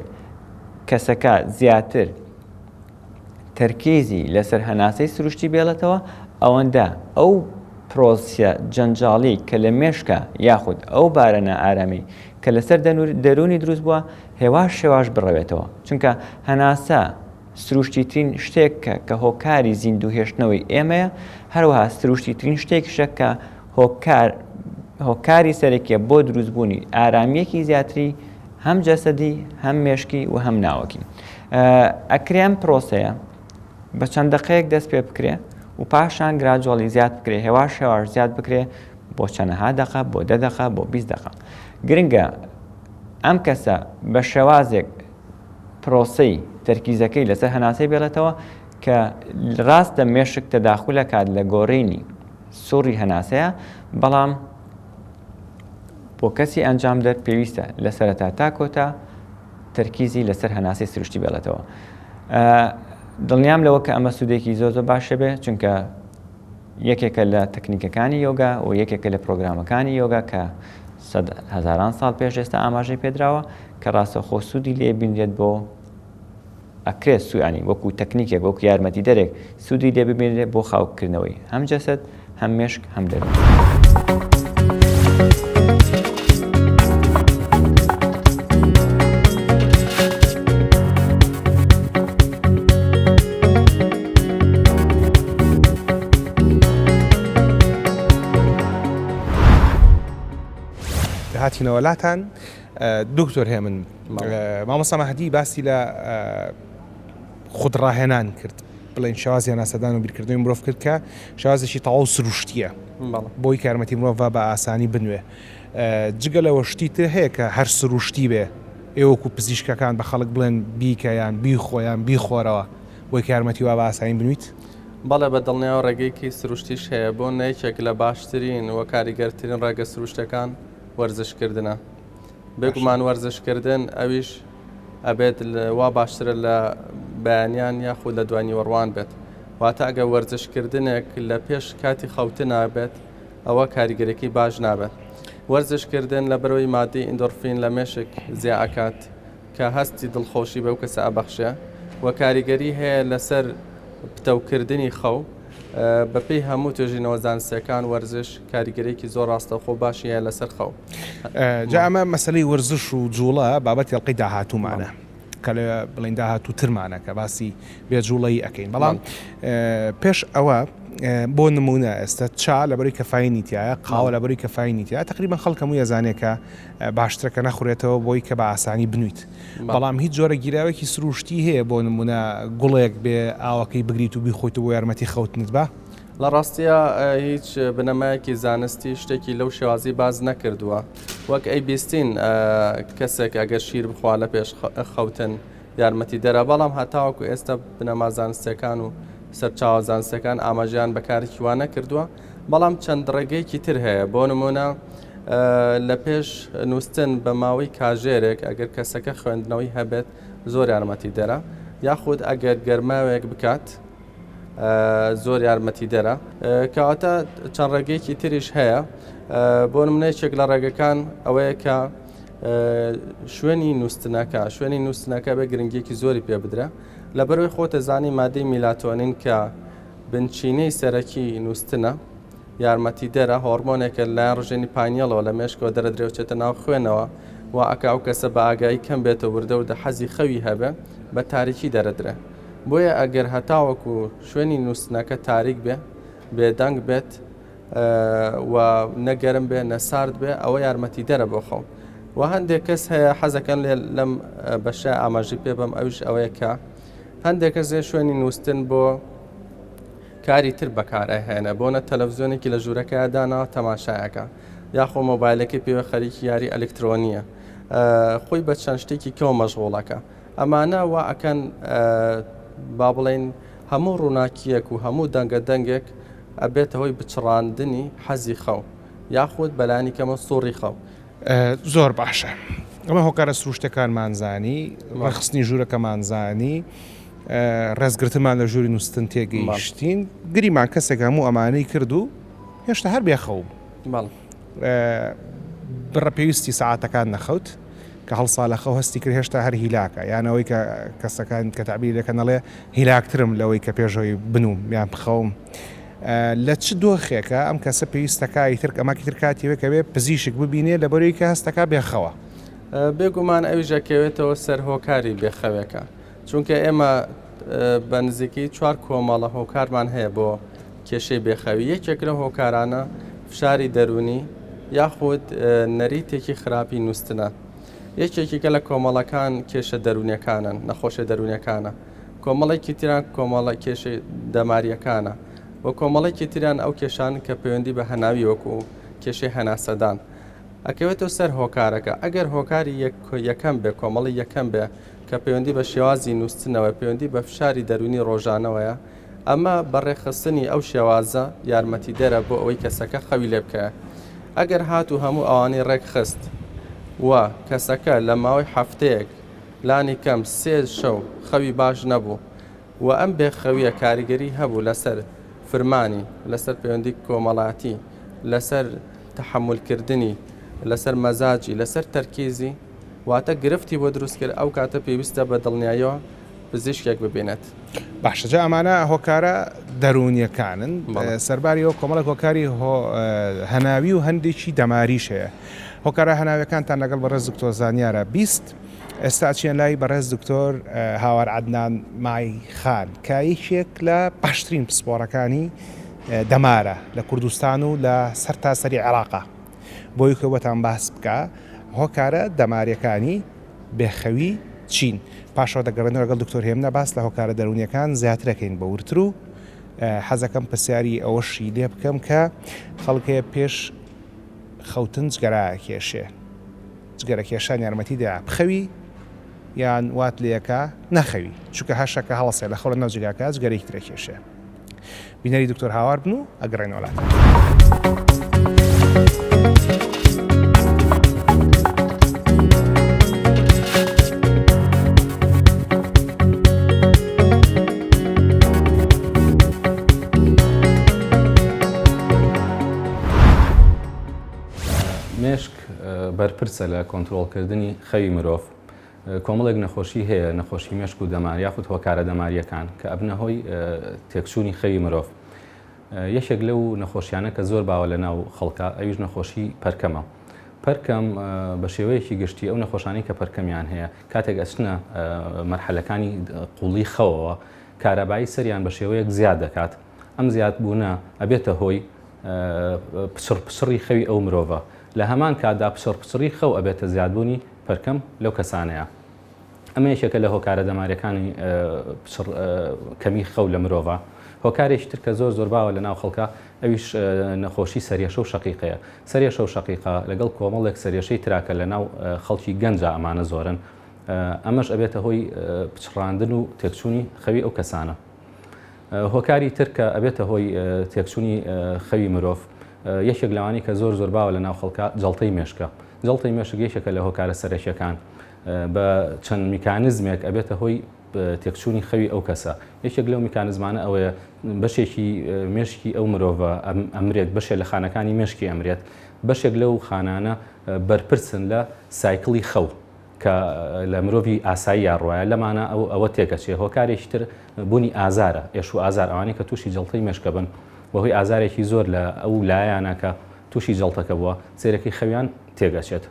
کەسەکە زیاتر تەرکیزی لەسەر هەناسەی سروشتی بێڵێتەوە، ئەوەندە ئەو پرۆسیە جەنجاڵی کە لە مێشکە یاخود ئەو بارە نائارامی کە لەسەر دەرونی دروست بووە هێواش بڕەوێتەوە. چونکە هەناسە سروشتیترین شتێکە کە هۆکاری زیندوهێشتنەوەی ئێمەیە، هەروەها سروشتیترین شتێکیشە کە هۆکاری سەرەکیە بۆ دروستبوونی ئارامیەکی زیاتری هەم جەسەدی هەم مێشکی و هەم ناوەکی. ئەکرێم پرۆسەیە بە چەند دقەیەک دەست پێ بکرێ و پاشان گراجۆڵی زیاد بکرێ، هێواش زیاد بکرێ بۆ چەندەها دقە، بۆ 10 دقە، بۆ 20 دقە. گرنگە ئەم کەسە بە شێوازێک پرۆسەی تەرکیزەکەی لەسەر هەناسەی بێڵێتەوە کە ڕاستە مێشک تەداخولە کات لە گۆڕینی سوڕی هەناسەیە، بەڵام بۆ کەسی ئەنجام دەر پێویستە لە سەرەتا تا کۆتا تەرکیزی لەسەر هەناسەی سروشتی بێڵێتەوە. دڵنیام لەوە کە ئەمە سوودێکی زۆر باشە بێ، چونکە یەکێکە لە تەکنیکەکانی یۆگا و یەکێکە لە پرۆگرامەکانی یۆگا کە هەزاران ساڵ پێش ئێستا ئاماژەی پێدراوە کە ڕاستەخۆ سوودی لێ بینرێت بۆ ئەکرێت سویانی وەکو تەکنیکێک وەکو یارمەتی دەرێک سوودی لێ ببینرێت بۆ خاوکردنەوەی هەم جەسەد هەم مێشک هەم دەرون. هاتینەوەلاتان دکتۆر هەیە من مامۆستا مەهدی باسی لە خودڕاهێنان کرد، بڵێن شێوازی هەناسەدان و بیرکردنەوەی مرۆڤ کرد کە شێوازێکی تەواو سروشتیە بۆی کارمەتی مرۆڤ بە ئاسانی بنوێ. جگە لەوە شتی تر هەیە کە هەر سروشتی بێ، ئێوەکو پزیشکەکان بە خەڵک بڵێن بیکەیان بیخۆیان بیخۆرەوە بۆی کارمەتی وا بە ئاسانی بنویت؟ بەڵێ بە دڵنیاوە ڕێگەیەکی سروشتیش هەیە بۆ نەیەکێک لە باشترین و کاریگەرترین ڕێگە سروشتەکان وەرزشکردنە. بێگومان وەرزشکردن ئەویش ئەبێت وا باشترە لە بەیانیان یاخود لە دوانی وەڕوان بێت. واتە ئەگە وەرزشکردنێک لە پێش کاتی خەوتن نابێت ئەوە کاریگەرێکی باش نابێت. وەرزشکردن لە بەرەوەی مادەی ئیندۆرفین لە مێشک زیاکات کە هەستی دڵخۆشی بەو کەسە ئەبەخشێ و کاریگەری هەیە لەسەر پتەوکردنی خەو. بەپێی هەموو توێژینەوە زانستیەکان وەرزش کاریگەرێکی زۆر ڕاستەخۆ باشی هەیە لەسەر خەو. جا ئەمە مەسەلەی وەرزش و جوڵە بابەتی هەڵقەی داهاتوومانە کە لە بڵین داهاتوو ترمانە کە باسی بێجوڵەی ئەەکەین. بەڵام پێش ئەوە بۆ نمونە ئێستا چا لەبەری کەفاینیتیایە، قاوە لەبەری کەفاینیتیە تقریبا خەڵک هەموو یەزانێکە باشترەکە نەخورێتەوە بۆی کە بە ئاسانی بنویت. بەڵام هیچ جۆرە گیراوێکی سروشتی هەیە بۆ نمونە گوڵێک بێ ئاوەکەی بگریت و بیخۆیت و بۆ یارمەتی خەوتنت بە؟ لە ڕاستیە هیچ بنەمایەکی زانستی شتێکی لەو شێوازی باز نەکردووە. وەک ئەی بیستین کەسێک ئەگەر شیر بخوا لە پێش خەوتن یارمەتی دەرە، بەڵام هەتاوەکو ئێستا بنەما زانستیەکان و سەرچاوە زانستیەکان ئاماژیان بەکارێکی وانە کردووە. بەڵام چەند ڕێگەیەکی تر هەیە بۆ نمونە لە پێش نووسن بە ماوەی کاژێرێک ئەگەر کەسەکە خوێندنەوەی هەبێت زۆر یارمەتی دەرە، یاخود ئەگەر گەرماوێک بکات زۆر یارمەتی دەرە. کەواتە چەند ڕێگەیەکی تریش هەیە. بۆ نمونەیەکێک لە ڕێگەکان ئەوەیە کە شوێنی نووسنەکە بە گرنگیەکی زۆری پێ بدرە، لەبەرەوەی خۆتە زانی مادەی میلاتۆنین کە بنچینەی سەرەکی نووسنە یارمەتی دەرە هۆرمۆنێکە لایەن ڕژێنی پانیەڵەوە لە مێشکەوە دەرەدرێوچێتە ناو خوێنەوە و ئەکا ئەو کەسە بە ئاگایی کەم بێتە وردە و حەزی خەوی هەبێ بە تاریکی دەرەدرێ بۆیە ئەگەر هەتاوەکو شوێنی نووسنەکە تاریک بێ بێدەنگ بێت و نەگەرم بێ نەسارد بێ ئەوە یارمەتی دەرە بۆ خەو و هەندێک کەس هەیە حەزەکەن لەم بەشە ئاماژی پێ بەم ئەوش ئەوەیە کە هەندێک کەس شوێنی نووسن بۆ کاری تر بەکارهێنە بۆنە تەلەڤزیۆنێکی لە ژوورەکە داناوە تەماشایەکە یاخۆ مۆبایلەکەی پێوە خەریکی یاری ئەلکترۆنیە خۆی بە چەند شتێکی کەو مەشغوڵەکە ئەمانە وا ئەکەن با بڵێن هەموو ڕووناکیەک و هەموو دەنگە دەنگێک ئەبێتە هۆی بچڕاندنی حەزی خەو یاخود بەلانی کەمە سوڕی خەو زۆر باشە ئەمە هۆکارە سروشتەکانمانزانی ڕەخستنی ژوورەکەمانزانی ڕێزگرتمان لە ژووری نووسن تێگەیشتین گریمان کەسێک هەموو ئەمانەی کرد و هێشتا هەر بێخەو بڕە پێویستی ساعاتەکان نەخەوت کە هەڵسا لە خەو هەستی کرد هێشتا هەر هیلاکە یانەوەی کە کەسەکان کە تعبیر دەکەن دەڵێ هیلاکترم لەوەی کە پێشەوەی بنوم یان بخەوم لە چ دۆخێکە ئەم کەسە پێویستەکەی تر ئەماکی تر کاتیوە کە بێ پزیشک ببینێ لە بەرەوەی کە هەستەکە بێخەوە بێگومان ئەویژەکەوێتەوە سەر هۆکاری بێخەوێکە چونکە ئێمە بە نزیکی 4 کۆمەڵە هۆکارمان هەیە بۆ کێشەی بێخەوی یەکێک لە هۆکارانە فشاری دەرونی یاخود نەریتێکی خراپی نووسنە یەکێکیکە لە کۆمەڵەکان کێشە دەرونیەکانن نەخۆشە دەرونیەکانە کۆمەڵێکی تیران کۆمەڵە کێشەی دەماریەکانە و کۆمەڵێکی تریان ئەو کێشان کە پەیوەندی بە هەناوی وەکو کێشەی هەناسەدان ئەکەوێتەوە سەر هۆکارەکە ئەگەر هۆکاری یەکەم بێ کۆمەڵی یەکەم بێ کە پەیوەندی بە شێوازی نووسنەوە پەیوەندی بە فشاری دەرونی ڕۆژانەوەیە ئەمە بەڕێخستنی ئەو شێوازە یارمەتی دەرە بۆ ئەوەی کەسەکە خەوی لێ بکە ئەگەر هات و هەموو ئەوانەی ڕێک خست و کەسەکە لە ماوەی هەفتەیەک لانی کەم 3 شەو خەوی باش نەبوو و ئەم بێخەویە کاریگەری هەبوو لەسەر فرمانی لەسەر پەیوەندی کۆمەڵاتی لەسەر تەحملکردنی لەسەر مەزاجی لەسەر تەرکیزی واتە گرفتی بۆ دروست کرد ئەو کاتە پێویستە بە دڵنیاییەوە پزیشکێک ببێنێت باشەجا ئەمانە هۆکارە دەرونیەکانن سەرباریەوە کۆمەڵک هۆکاری هەناوی و هەندێکی دەماریش هەیە هۆکارە هەناویەکانتان لەگەڵ بەڕێز دکتۆر زانیارە 20 ئێستا چیان لای بەڕێز دکتۆر هاوار عەدنان مایخان کە یەکێک لە باشترین پسپۆڕەکانی دەمارە لە کوردستان و لە سەر تاسەری عێراقا بۆی کەوەتان باس بکە هۆکارە دەماریەکانی بێخەوی چین پاشەوە دەگەڕێنەوە لەگەڵ دکتۆر هێمنە باس لە هۆکارە دەرونیەکان زیاترەکەین بە ورتر و حەزەکەم پرسیاری ئەوەشی لێ بکەم کە خەڵکەیە پێش خەوتن جگەرایە کێشێ جگەرە کێشان یارمەتی دا بخەوی یان وات لەکە نەخەوی چونکە هەشەکە هەڵسێ لە خەڵ ناو جگاکە جگەرەی ترە کێشێ بینەری دکتۆر هاوار بن و ئەگەڕێنەوە وڵات مێشک بەرپرسە لە کۆنتترۆلکردنی خەوی مرۆڤ کۆمەڵێک نەخۆشی هەیە نەخۆشی مێشک و دەمار یاخود هۆکارە دەماریەکان کە ئەبنەهۆی تێکچوونی خەوی مرۆڤ یەکێک لەو نەخۆشیانە کە زۆر باوە لە ناو خەڵکە ئەویش نەخۆشی پەرکەمە پەرکەم بە شێوەیەکی گشتی ئەو نەخۆشانی کە پەرکەمیان هەیە کاتێک ئەچنە مەرحەلەکانی قوڵی خەوەوە کارەبایی سەریان بە شێوەیەک زیاد دەکات ئەم زیادبوونە ئەبێتە هۆی پشڕی خەوی ئەو مرۆڤە لە هەمان کاتدا پشڕی خەو ئەبێتە زیادبوونی پەرکەم لەو کەسانەیە ئەمە یەکێکە لە هۆکارە دەماریەکانی کەمی خەو لە مرۆڤە هۆکارێکی تر کە زۆر باوە لە ناو خەڵکە ئەویش نەخۆشی سەریەشە و شەقیقەیە سەریەشە و شەقیقە لەگەڵ کۆمەڵێک سەریەشەی تراکە لە ناو خەڵکی گەنجە ئەمانە زۆرن ئەمەش ئەبێتە هۆی پچڕاندن و تێکچوونی خەوی ئەو کەسانە هۆکاری تر کە ئەبێتە هۆی تێکچوونی خەوی مرۆڤ یەکێک لەوانی کە زۆر باوە لە ناو خەڵکە جەڵتەی مێشکە جەڵتەی مێشک یەکێکە لە هۆکارە سەرەکیەکان بە چەند میکانیزمێک ئەبێتە هۆی تێکچوونی خەوی ئەو کەسە یەکێک لەو میکانیزمانە ئەوەیە بەشێکی مێشکی ئەو مرۆڤە ئەمرێت بەشێک لە خانەکانی مێشکی ئەمرێت بەشێک لەو خانانە بەرپرسن لە سایکڵی خەو کە لە مرۆڤی ئاسایی یاڕواایە لەمانە ئەوە تێکەچێ هۆکارێکی تر بوونی ئازارە ئێش و ئازار ئەوانەی کە تووشی جەڵتەی مێشکە بن بەهۆی ئازارێکی زۆر لە ئەو لایەنە کە تووشی جەڵتەکە بووە سێرەکەی خەویان تێگەچێت.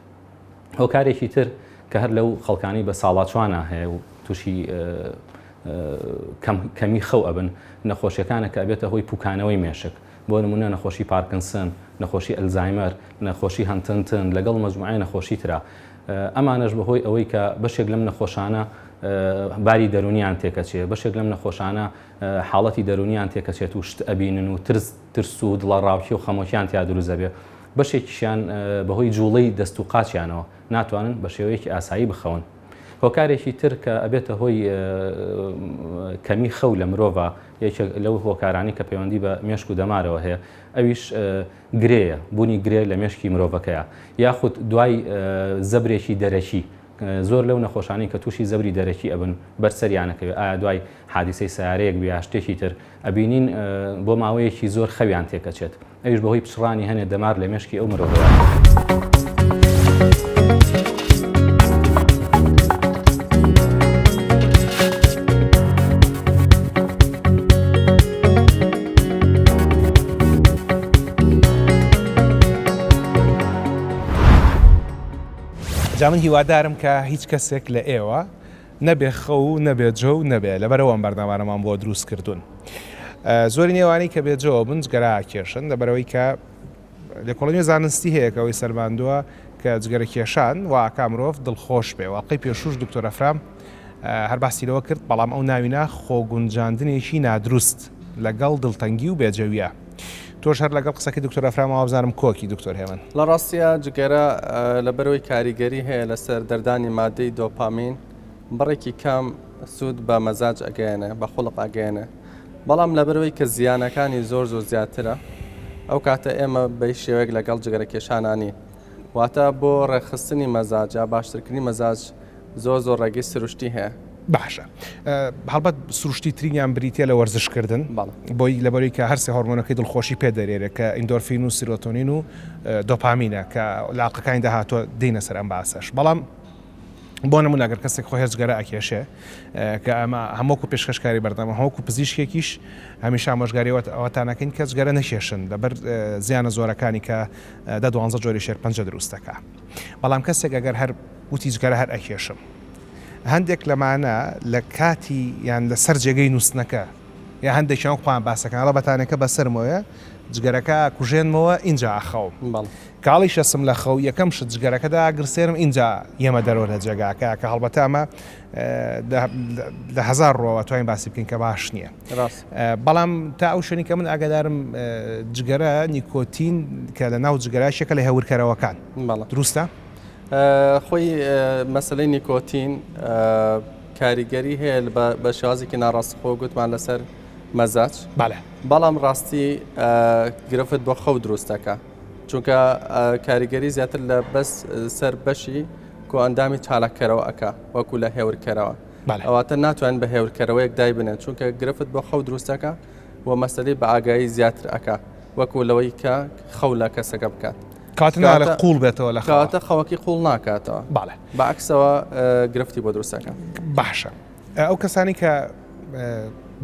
هۆکارێکی تر کە هەر لەو خەڵکانی بە ساڵاتوانە هەیە و تووشی کەمی خەو ئەبن نەخۆشیەکانە کە ئەبێتە هۆی پوکانەوەی مێشک، بۆ نمونە نەخۆشی پارکنسن، نەخۆشی ئەلزایمەر، نەخۆشی هەنتنتن لەگەڵ مەجموعەی نەخۆشی ترا. ئەمانەش بەهۆی ئەوەی کە بەشێک لەم نەخۆشانە باری دەرونیان تێکەچێت، بەشێک لەم نەخۆشانە حاڵەتی دەرونیان تێکەچێت و شت ئەبینن و ترس و دڵەڕاوکی و خەمۆکیان تیا دروست دەبێت. بەشێکیشیان بەهۆی جوڵەی دەست و قاچیانەوە ناتوانن بە شێوەیەکی ئاسایی بخەون. هۆکارێکی تر کە ئەبێتە هۆی کەمی خەو لە مرۆڤ لەو هۆکارانی کە پەیوەندی بە مێشک و دەمارەوە هەیە، ئەویش گرەیە، بوونی گرێ لە مێشکی مرۆڤەکەیە، یاخود دوای زەبرێکی دەرەکی. زۆر لەو نەخۆشانی کە تووشی زەبری دەرەکی ئەبن بەرسەریانەکەوێت، ئایا دوای حادیسەی سیارەیەک بیا شتێکی تر ئەبینین بۆ ماوەیەکی زۆر خەویان تێکەچێت، ئەویش بەهۆی پچڕانی هەنێ دەمار لە مێشکی ئەو مرۆڤەیە. جا من هیوادارم کە هیچ کەسێک لە ئێوە نەبێ خەو و نەبێت جۆ و نەبێ لەبەرەوەم بەردەوارەمان بۆ دروست کردوون. زۆری نێوانی کە بێجەوە بن جگەرا کێشن لەبەرەوەی کە لێکۆڵینی زانستی هەیە کەەوەی سەرماندووە کە جگەرە کێشان و ئاکا مرۆڤ دڵخۆش بێ. واقعی پێشوش دکتۆر ئەفرام هەر باسیلەوە کرد، بەڵام ئەو ناوینە خۆگونجاندنێکی نادروست لەگەڵ دڵتەنگی و بێجەویە. تۆش هەر لەگەڵ قسەکەی دکتۆر ئەفرامەوە بزانم کۆکی دکتۆر هێمن. لە ڕاستیە جگەرە لەبەرەوەی کاریگەری هەیە لەسەر دەردانی مادەی دۆپامین بڕێکی کام سوود بە مەزاج ئەگەیەنە، بە خوڵق ئەگەیەنە، بەڵام لەبەرەوەی کە زیانەکانی زۆر زیاترە ئەو کاتە ئێمە بە شێوەیەک لەگەڵ جگەرە کێشانانی واتە بۆ ڕێخستنی مەزاج یا باشترکردنی مەزاج زۆر ڕێگەی سروشتی هەیە. باشە هەڵبەت سروشتی ترینیان بریتە لە وەرزشکردن بۆی لەبەرەوەی کە هەرسێ هۆرمۆنەکەی دڵخۆشی پێ دەرێرە کە ئیندۆرفین و سیرۆتۆنین و دۆپامینە کە لاقەکانی داهاتوە دێنە سەر ئەم باسەش. بەڵام بۆ نمونە ئەگەر کەسێک خۆ هێزگەرە ئەکێشێ کە ئەمە هەمووکو پێشکەشکاری بەردەمە هەمووکو پزیشکێکیش هەمیشە ئامۆژگاری ئەوەتانەکەین کە جگەرە نەکێشن لەبەر زیانە زۆرەکانی کە 12 جۆری شێرپەنجە دروستەکە. بەڵام کەسێک ئەگەر هەر وتی جگەرە هەر ئەکێشم هەندێک لەمانە لە کاتی یان لە سەر جێگەی نووسنەکە یا هەندێکیان خۆیان باسەکانڵە بەتانەکە بەسەرمەوەیە جگەرەکە کوژێنمەوە اینجا ئەخەوم کاڵی شەسم لە خەو یەکەم شت جگەرەکەدا گرسێرم اینجا یەمە دەرەوە لە جێگاکە کە هەڵبەتە ئەمە لە 1000 ڕۆوە توانین باسی بکەین کە باش نییە. بەڵام تا ئەو شوێنی کە من ئاگادارم جگەرە نیکۆتین کە لە ناو جگەراشێکە لە هێورکەرەوەکان دروستە؟ خۆی مەسلەی نیکۆتین کاریگەری هەیە بە شێوازێکی ناڕاستەخۆ گوتمان لەسەر مەزاج، بەڵام ڕاستی گرفت بۆ خەو دروستەکە، چونکە کاریگەری زیاتر لە بەس سەر بەشی کۆ ئەندامی چالاکەرەوە ئەکا وەکو لە هێورکەرەوە، ئەواتە ناتوانین بە هێورکەرەوەیەک دای بنێت چونکە گرفت بۆ خەو دروستەکە و مەسلەی بە ئاگایی زیاتر ئەکا وەکو لەوەی کە خەو لە کەسەکە بکات. کاتنا لە قوڵ بێتەوە لە کاتە خەوەکی قوڵ ناکاتەوە بەعکسەوە گرفتی بۆ دروستەکە. باشە ئەو کەسانی کە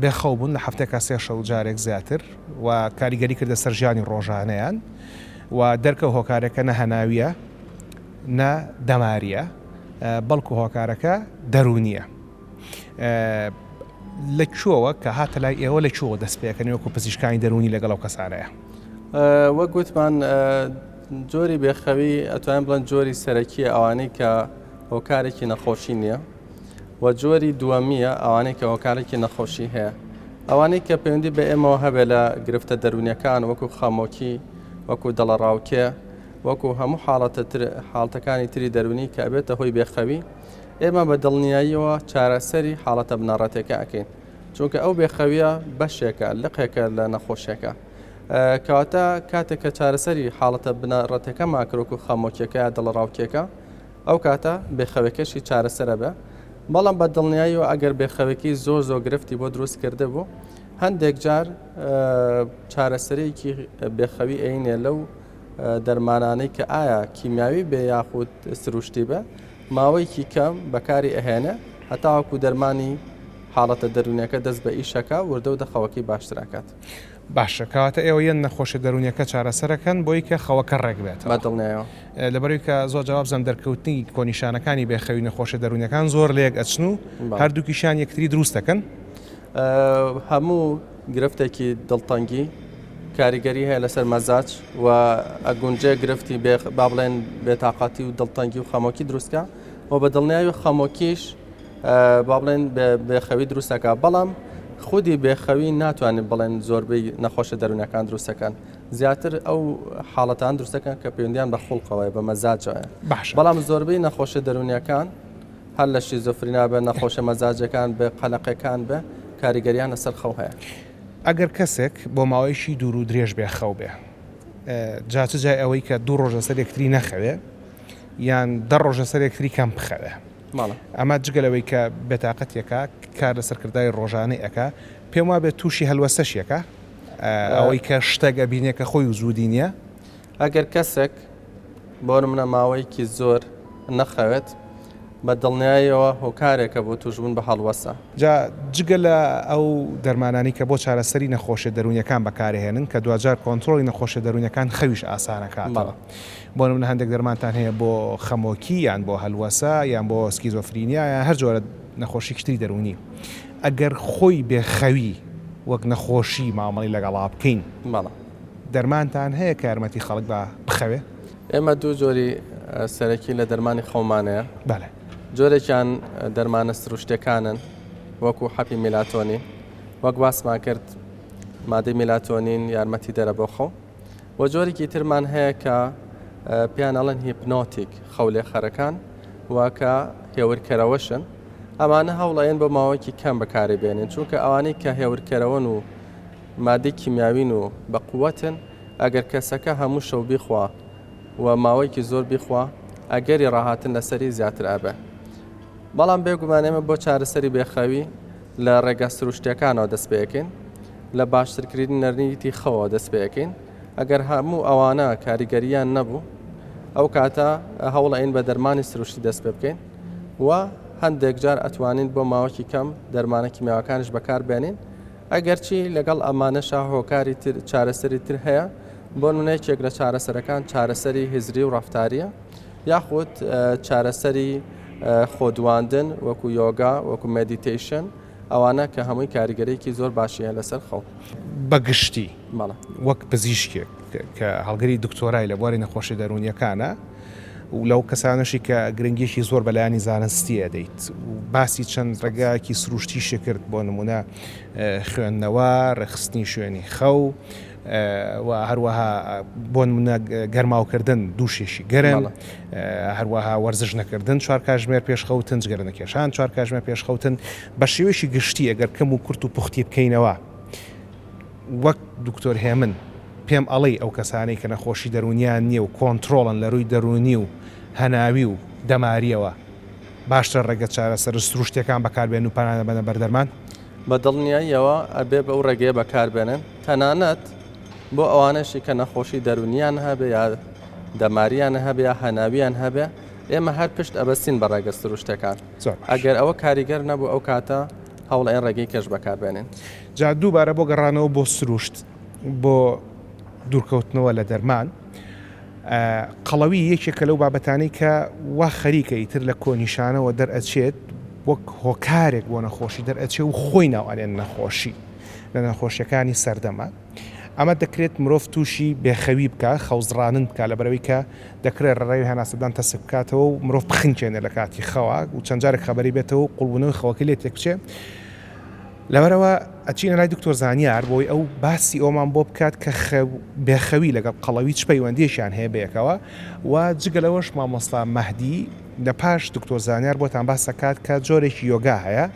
بێخەو بوون لە هەفتێکا 3 شەو جارێک زیاتر و کاریگەری کردە سەر ژیانی ڕۆژانەیان و دەرکە هۆکارەکە نە هەناویە نە دەماریە بەڵکو هۆکارەکە دەرونیە. لەکوێوە کە هاتە لای ئێوە لەکوێوە دەست پێەکەنی وەکو پزیشکانی دەرونی لەگەڵ ئەو کەسانەیە؟ وەک گوتمان جۆری بێخەوی ئەتوانین بڵێن جۆری سەرەکیە ئەوانەی کە هۆکارێکی نەخۆشی نییە و جۆری دووەمیە ئەوانەی کە هۆکارێکی نەخۆشی هەیە. ئەوانەی کە پەیوەندی بە ئێمەوە هەبێ لە گرفتە دەرونیەکان وەکو خەمۆکی وەکو دڵەڕاوکێ وەکو هەموو حاڵەتەکانی تری دەرونی کە ئەبێتە هۆی بێخەوی ئێمە بە دڵنیاییەوە چارەسەری حاڵەتە بنەڕەتێکە ئەکەین، چونکە ئەو بێخەویە بەشێکە لقێکە لە نەخۆشیەکە کەواتە کاتێک کە چارەسەری حاڵەتە بنەڕەتەکە ماکرۆکو خەمۆکیەکە یا دڵەڕاوکێکە ئەو کاتە بێخەوەکەشی چارەسەرە بە. بەڵام بە دڵنیاییەوە ئەگەر بێخەوێکی زۆر گرفتی بۆ دروست کرده بوو هەندێک جار چارەسەرێکی بێخەوی ئەینێ لەو دەرمانانەی کە ئایا کیمیاوی بێ یاخود سروشتی بە ماوەیەکی کەم بەکاری ئەهێنە هەتاوەکو دەرمانی حاڵەتە دەرونیەکە دەست بە ئیشەکە وردە و دەخەوەکی باشتراکات. باشە کاتە ئێوە یەن نەخۆشە دەرونیەکە چارەسەرەکەن بۆی کە خەوەکە ڕێک بێت بە دڵنیایەوە لەبەروی کە زۆر جواب زەم دەرکەوتنی کۆنیشانەکانی بێخەوی نەخۆشە دەرونیەکان زۆر لێک ئەچن و هەردووکیشان یەکتری دروست دەکەن هەموو گرفتێکی دڵتەنگی کاریگەری هەیە لەسەر مەزاج و ئەگونجێ گرفتی با بڵێن بێتاقەتی و دڵتەنگی و خەمۆکی دروستکە و بە دڵنیایی و خەمۆکیش با بڵێن بێخەوی دروستەکە بەڵام خودی بێخەوی ناتوانێت بڵێن زۆربەی نەخۆشە دەرونەکان دروستەکەن زیاتر ئەو حاڵەتان دروستەکەن کە پەیوەندیان بە خوڵقەوەی بە مەزاجەوە بەڵام زۆربەی نەخۆشە دەرونیەکان هەر لە شیزۆفرینا بە نەخۆشە مەزاجەکان بە قەلەقەکان بە کاریگەریان لەسەر خەو هەیە ئەگەر کەسێک بۆ ماوەیەشی دوور و درێژ بێ خەو بێ جاچ جای ئەوەی کە دوو ڕۆژە سەر یەکتری نەخەوێ یان دە ڕۆژە سەر یەکتری کەم بخەوێ ئەمە جگەلەوەی کە بێتاقەتێکە کار لە سەرکردای ڕۆژانەی ئەەکە پێم وا بێت تووشی هەلوەسەشیەکە ئەوەی کە شتێکە بینێکە خۆی و زوودی نییە ئەگەر کەسێک بۆ منە ماوەیەکی زۆر نەخەوێت بە دڵنیایەوە هۆکارێکە بۆ توژبوون بە هەڵوەسە جا جگە لە ئەو دەرمانانی کە بۆ چارەسەری نەخۆشە دەرونیەکان بەکارهێنن کە دوجار کۆنتترۆلی نەخۆشە دەرونیەکان خەویش ئاسانەکاتەوە بۆ منە هەندێک دەرمانتان هەیە بۆ خەمۆکی یان بۆ هەلوەسە یان بۆ سکیزۆفرینیا یان هەر جۆرە نەخۆشی کشتری دەرونی ئەگەر خۆی بێخەوی وەک نەخۆشی مامەڵی لەگەڵا بکەین دەرمانتان هەیە کە یارمەتی خەڵک بە بخەوێ ئێمە دوو جۆری سەرەکی لە دەرمانی خەومانەیە بەڵێ جۆرێکیان دەرمانە سروشتەکانن وەکو حەپی میلاتۆنین وەک باسمان کرد مادەی میلاتۆنین یارمەتی دەرە بۆ خەو و جۆرێکی ترمان هەیە کە پیانەڵەن هیپنۆتیک خەولێ خەرەکان وکە هێورکەرەوەشن ئەمانە هەوڵەیەن بۆ ماوەیەکی کەم بەکاری بێنین چونکە ئەوانەی کە هێورکەرەوەن و مادەی کیمیاوین و بە قووەتن ئەگەر کەسەکە هەموو شەو بیخوا و ماوەیەکی زۆر بیخوا ئەگەری ڕاهاتن لەسەری زیاتر ئەبێ بەڵام بێگومانێمە بۆ چارەسەری بێخەوی لە ڕێگە سروشتەکانەوە دەست پێکەین لە باشترکردنی نەرنیتی خەوە دەست پێکەین ئەگەر هەموو ئەوانە کاریگەریان نەبوو ئەو کاتە هەوڵەین بە دەرمانی سروشتی دەست پێ بکەین و هەندێک جار ئەتوانین بۆ ماوەکی کەم دەرمانە کیمیاوەکانش بەکار بێنین ئەگەرچی لەگەڵ ئەمانەشا هۆکاری تر چارەسەری تر هەیە بۆ نمونەیەکێک لە چارەسەرەکان چارەسەری هزری و ڕەفتاریە یاخود چارەسەری خۆدواندن وەکو یۆگا وەکو مدیتیشن ئەوانە کە هەمووی کاریگەرێکی زۆر باشیە لەسەر خەو بەگشتی وەک پزیشکێک کە هەڵگەری دکتۆرای لە بواری نەخۆشی دەرونیەکانە و لەو کەسانشی کە گرنگیشی زۆر بەلایانی زانستی ئەدەیت باسی چەند ڕێگایەکی سروشتیشی کرد بۆ نمونە خوێندنەوە ڕێخستنی شوێنی خەو و هەروەها بۆ نمونە گەرماوکردن دووشێشی گەرم هەروەها وەرزش نەکردن 4 کاتژمێر پێشخەوتن جگەرە نەکێشان 4 کاتژمێر پێشخەوتن بە شێوەیەکی گشتی ئەگەر کەم و کورت و پوختی بکەینەوە وەک دکتۆر هێمن پێم ئەڵێ ئەو کەسانەی کە نەخۆشی دەرونیان نییە و کۆنتترۆڵن لە ڕووی دەرونی و هەناوی و دەماریەوە باشتر ڕێگە چارەسەر سروشتەکان بەکاربێن و پانانە بەنە بەردەرمان بە دڵنیاییەوە ئەبێ بە ئەو ڕێگەیە بەکاربێنن تەنانەت بۆ ئەوانەشی کە نەخۆشی دەرونیان هەبێ یا دەماریان هەبێ یا هەناویان هەبێ ئێمە هەر پشت ئەبەستین بە ڕێگە سروشتەکان ئەگەر ئەوە کاریگەر نەبوو ئەو کاتە هەوڵ ئەین ڕێگەی کەش بەکاربێنن جا دووبارە بۆ گەڕانەوە بۆ سروشت بۆ دوورکەوتنەوە لە دەرمان قەڵەوی یەکێکە لەو بابەتانەی کە وا خەریکە ئیتر لە کۆنیشانەوە دەرئەچێت وەک هۆکارێک بۆ نەخۆشی دەرئەچێ و خۆی ناوانێن نەخۆشی لە نەخۆشیەکانی سەردەما ئەمە دەکرێت مرۆڤ تووشی بێخەوی بکە خەوزڕانن بکە لە بەرەوەی کە دەکرێت ڕێی هەناسەدان تەسب بکاتەوە و مرۆڤ بخنکێنێ لە کاتی خەوە و چەند جارێک خەبەری بێتەوە و قوڵبوونەوەی خەوەکە لێ تێک بچێ لەبەرەوە ئەچینە لای دکتۆر زانیار بۆی ئەو باسی ئەومان بۆ بکات کە بێخەوی لەگەڵ قەڵەوی چ پەیوەندیشیان هەیە بەیەکەوە و جگەلەوەش مامۆستا مەهدی لە پاش دکتۆر زانیار بۆتان باس دەکات کە جۆرێکی یۆگا هەیە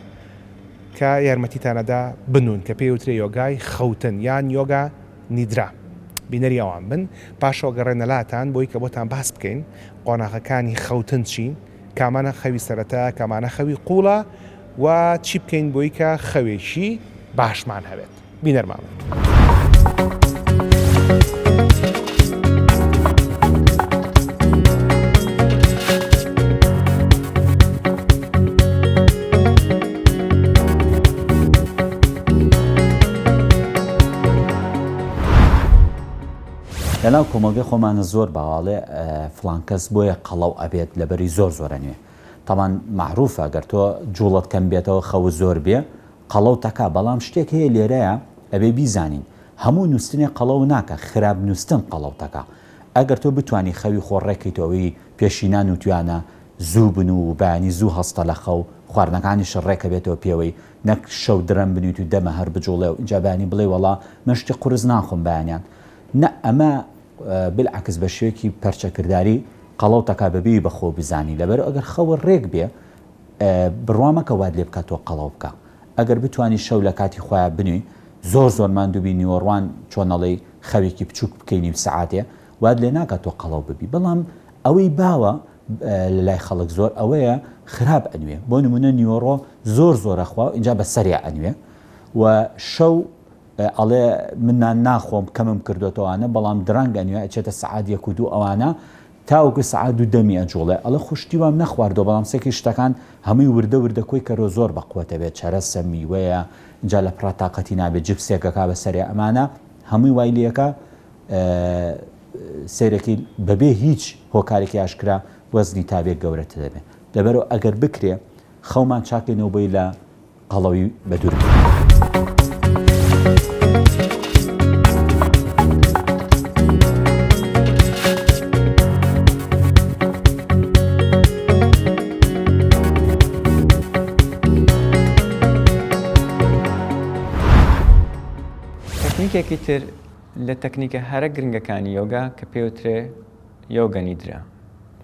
کە یارمەتیتانەدا بنون کە پێی وترێ یۆگای خەوتن یان یۆگا نیدرا بینەری ئەوان بن پاشەوە گەڕێنەلاتان بۆی کە بۆتان باس بکەین قۆناغەکانی خەوتن چین کامانە خەوی سەرەتا کامانە خەوی قوڵە و چی بکەین بۆی کە خەوێشی باشمان هەبێت بینەرمان. لەناو کۆمەلگەی خۆمانە زۆر باواڵێ فڵان کەس بۆیە قەڵەو ئەبێت لەبەری زۆرە نوێ تاوان معروفە گەر تۆ جوڵت کەم بێتەوە خەو زۆر بێ قەڵەو تەکا بەڵام شتێک هەیە لێرەیە ئەبێ بیزانین هەموو نووسنێ قەڵەو ناکە خراپ نووسن قەڵەو تەکا ئەگەر تۆ بتانی خەوی خۆڕێکیتەوەی پێشینان و توانە زوو بن و بەیانی زوو هەستە لە خەو خواردنەکانی شڕێکە بێتەوە پێوەی نەک شەو درەم بنیت و دەمە هەر بجوڵێ و اینجا بەیانی بڵێ وەڵا مەشتی قورس ناخۆم بەیانیان نە ئەمە بالعکس بە شێوەیەکی پەرچەکردداری قەڵەو تەکا بەبی بەخۆ بزانی لەبەر ئەگەر خەوە ڕێک بێ بڕوامەکە واد لێ بکات تۆ قەڵەو بکە ئەگەر بتانی شەو لە کاتی خۆیان بنووی زۆر ماندووبی نیوەڕوان چۆنەڵی خەوێکی بچووک بکەینی سعاتێ واد لێ ناکات تۆ قەڵەو ببی بەڵام ئەوەی باوە لە لای خەڵک زۆر ئەوەیە خراپ ئەنوێ بۆ نمونە نیوەڕۆ زۆرەخوا اینجا بە سەریا ئەنوێ و شەو ئەڵێ منان ناخۆم کەمم کردوێتەوەوانە بەڵام درەنگ ئەنوێ ئەچێتە سعات 1 و 2 ئەوانە تاوەکو سعات 2 دەمی ئەجوڵێ ئەڵە خوشتی وام نەخواردەوە بەڵام سێکی شتەکان هەمووی وردە کۆی کەرۆ زۆر بەقوتە بێت چەرەسە میوەیە اینجا لە پڕاتاقەتی نابێت جبسێکەکە بە سەریا ئەمانە هەمووی وای لەکە سیرەکی بەبێ هیچ هۆکارێکی ئاشکرا وەزنی تابێت گەورەتە دەبێت لەبەرەوە ئەگەر بکرێ خەومان چاکەینەوەی لە قەڵەوی بەدوور تەکنیکێکی تر لە تەکنیکە هەرە گرنگەکانی یۆگا کە پێوترێ یۆگا نیدرا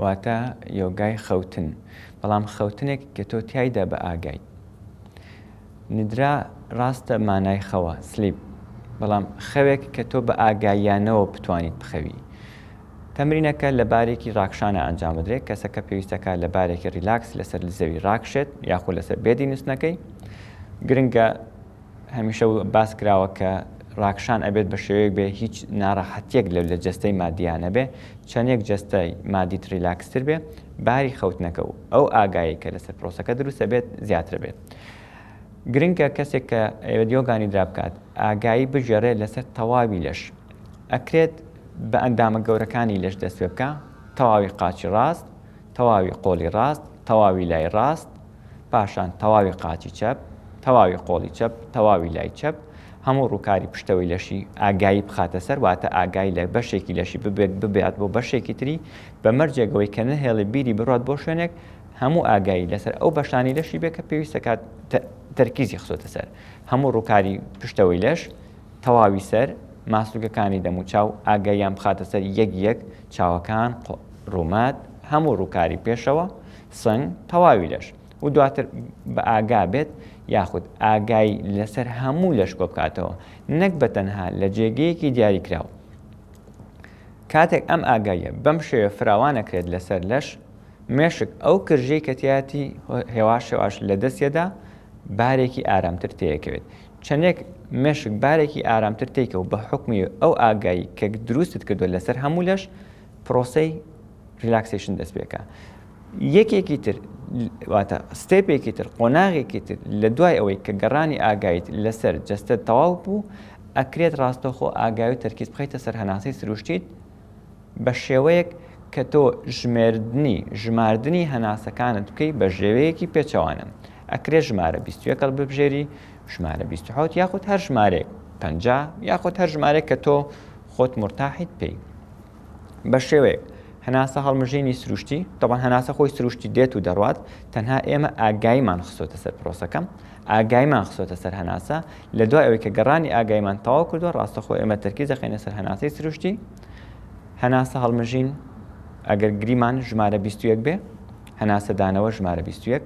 واتە یۆگای خەوتن بەڵام خەوتنێک کە تۆ تایدا بە ئاگای نیدرا ڕاستە مانای خەوە سلیپ بەڵام خەوێک کە تۆ بە ئاگاییانەوە بتوانیت بخەوی تەمرینەکە لە بارێکی ڕاکشانە ئەنجام بدرێت کەسەکە پێویستەکە لە بارێکی ریلاکس لەسەر زەوی ڕاکشێت یاخود لەسەر بێدی نووسنەکەی گرنگە هەمیشە باس کراوە کە ڕاکشان ئەبێت بە شێوەیەک بێ هیچ ناڕەحەتیەک لە جەستەی مادیانە بێ چەندێک جەستەی مادیت ریلاکستر بێ باری خەوتنەکە و ئەو ئاگایی کە لەسەر پرۆسەکە دروستە بێت زیاتر بێت گرنگە کەسێک کە ئەوێت یۆگانی درا بکات ئاگایی بژێڕێ لەسەر تەواوی لەش ئەکرێت بە ئەندامە گەورەکانی لەش دەست پێ بکە تەواوی قاچی ڕاست تەواوی قۆڵی ڕاست تەواوی لای ڕاست پاشان تەواوی قاچی چەپ تەواوی قۆڵی چەپ تەواوی لای چەپ هەموو ڕووکاری پشتەوەی لەشی ئاگایی بخاتە سەر واتە ئاگای لە بەشێکی لەشی ببێت بۆ بەشێکی تری بە مەرجێکەوەی کە نەهێڵی بیری بڕات بۆ شوێنێک هەموو ئاگایی لەسەر ئەو بەشانی لەشی بێ کە پێویستە کات تەرکیزی خسۆتە سەر هەموو ڕووکاری پشتەوەی لەش تەواوی سەر ماسوولگەکانی دەم و چاو ئاگاییان بخاتە سەر یەک چاوەکان ڕوومات هەموو ڕووکاری پێشەوە سنگ تەواوی لەش و دواتر بە ئاگا بێت یاخود ئاگای لەسەر هەموو لەش کۆ بکاتەوە نەک بە تەنها لە جێگەیەکی دیاری کراوە کاتێک ئەم ئاگایە بەم شێوە فراوانەکرێت لەسەر لەش مێشک ئەو کڕژەی کەتیاتی هێواش لە دەستێدا بارێکی ئارامتر تێیەکەوێت چەندێک مێشک بارێکی ئارامتر تێکە و بە حکمی ئەو ئاگایی کە دروستت کردووە لەسەر هەموو لەش پرۆسەی ریلاکسیشن دەست پێکە یەکێکی تر واتە ستێپێکی تر قۆناغێکی تر لە دوای ئەوەی کە گەڕانی ئاگایت لەسەر جەستە تەواو بوو ئەکرێت ڕاستەوخۆ ئاگای و تەرکیز بخەیتە سەر هەناسەی سروشتیت بە شێوەیەک کە تۆ ژماردنی هەناسەکانت بکەی بە ژێوەیەکی پێچەوانە ئەکرێت ژمارە 21 ببژێری ژمارە 27 یاخود هەر ژمارێک 50 یاخود هەر ژمارێک کە تۆ خۆت مرتاحیت پێی بە شێوەیەک هەناسە هەڵمژینی سروشتی تەوان هەناسە خۆی سروشتی دێت و دەڕوات تەنها ئێمە ئاگایمان خسۆتە سەر پرۆسەکەم ئاگایمان خسۆتە سەر هەناسە لە دوای ئەوەی کە گەڕانی ئاگایمان تەواو کردووە ڕاستەخۆ ئێمە تەرکیز دەخینە سەر هەناسەی سروشتی هەناسە هەڵمژین ئەگەر گریمان ژمارە 21 بێ هەناسە دانەوە ژمارە 21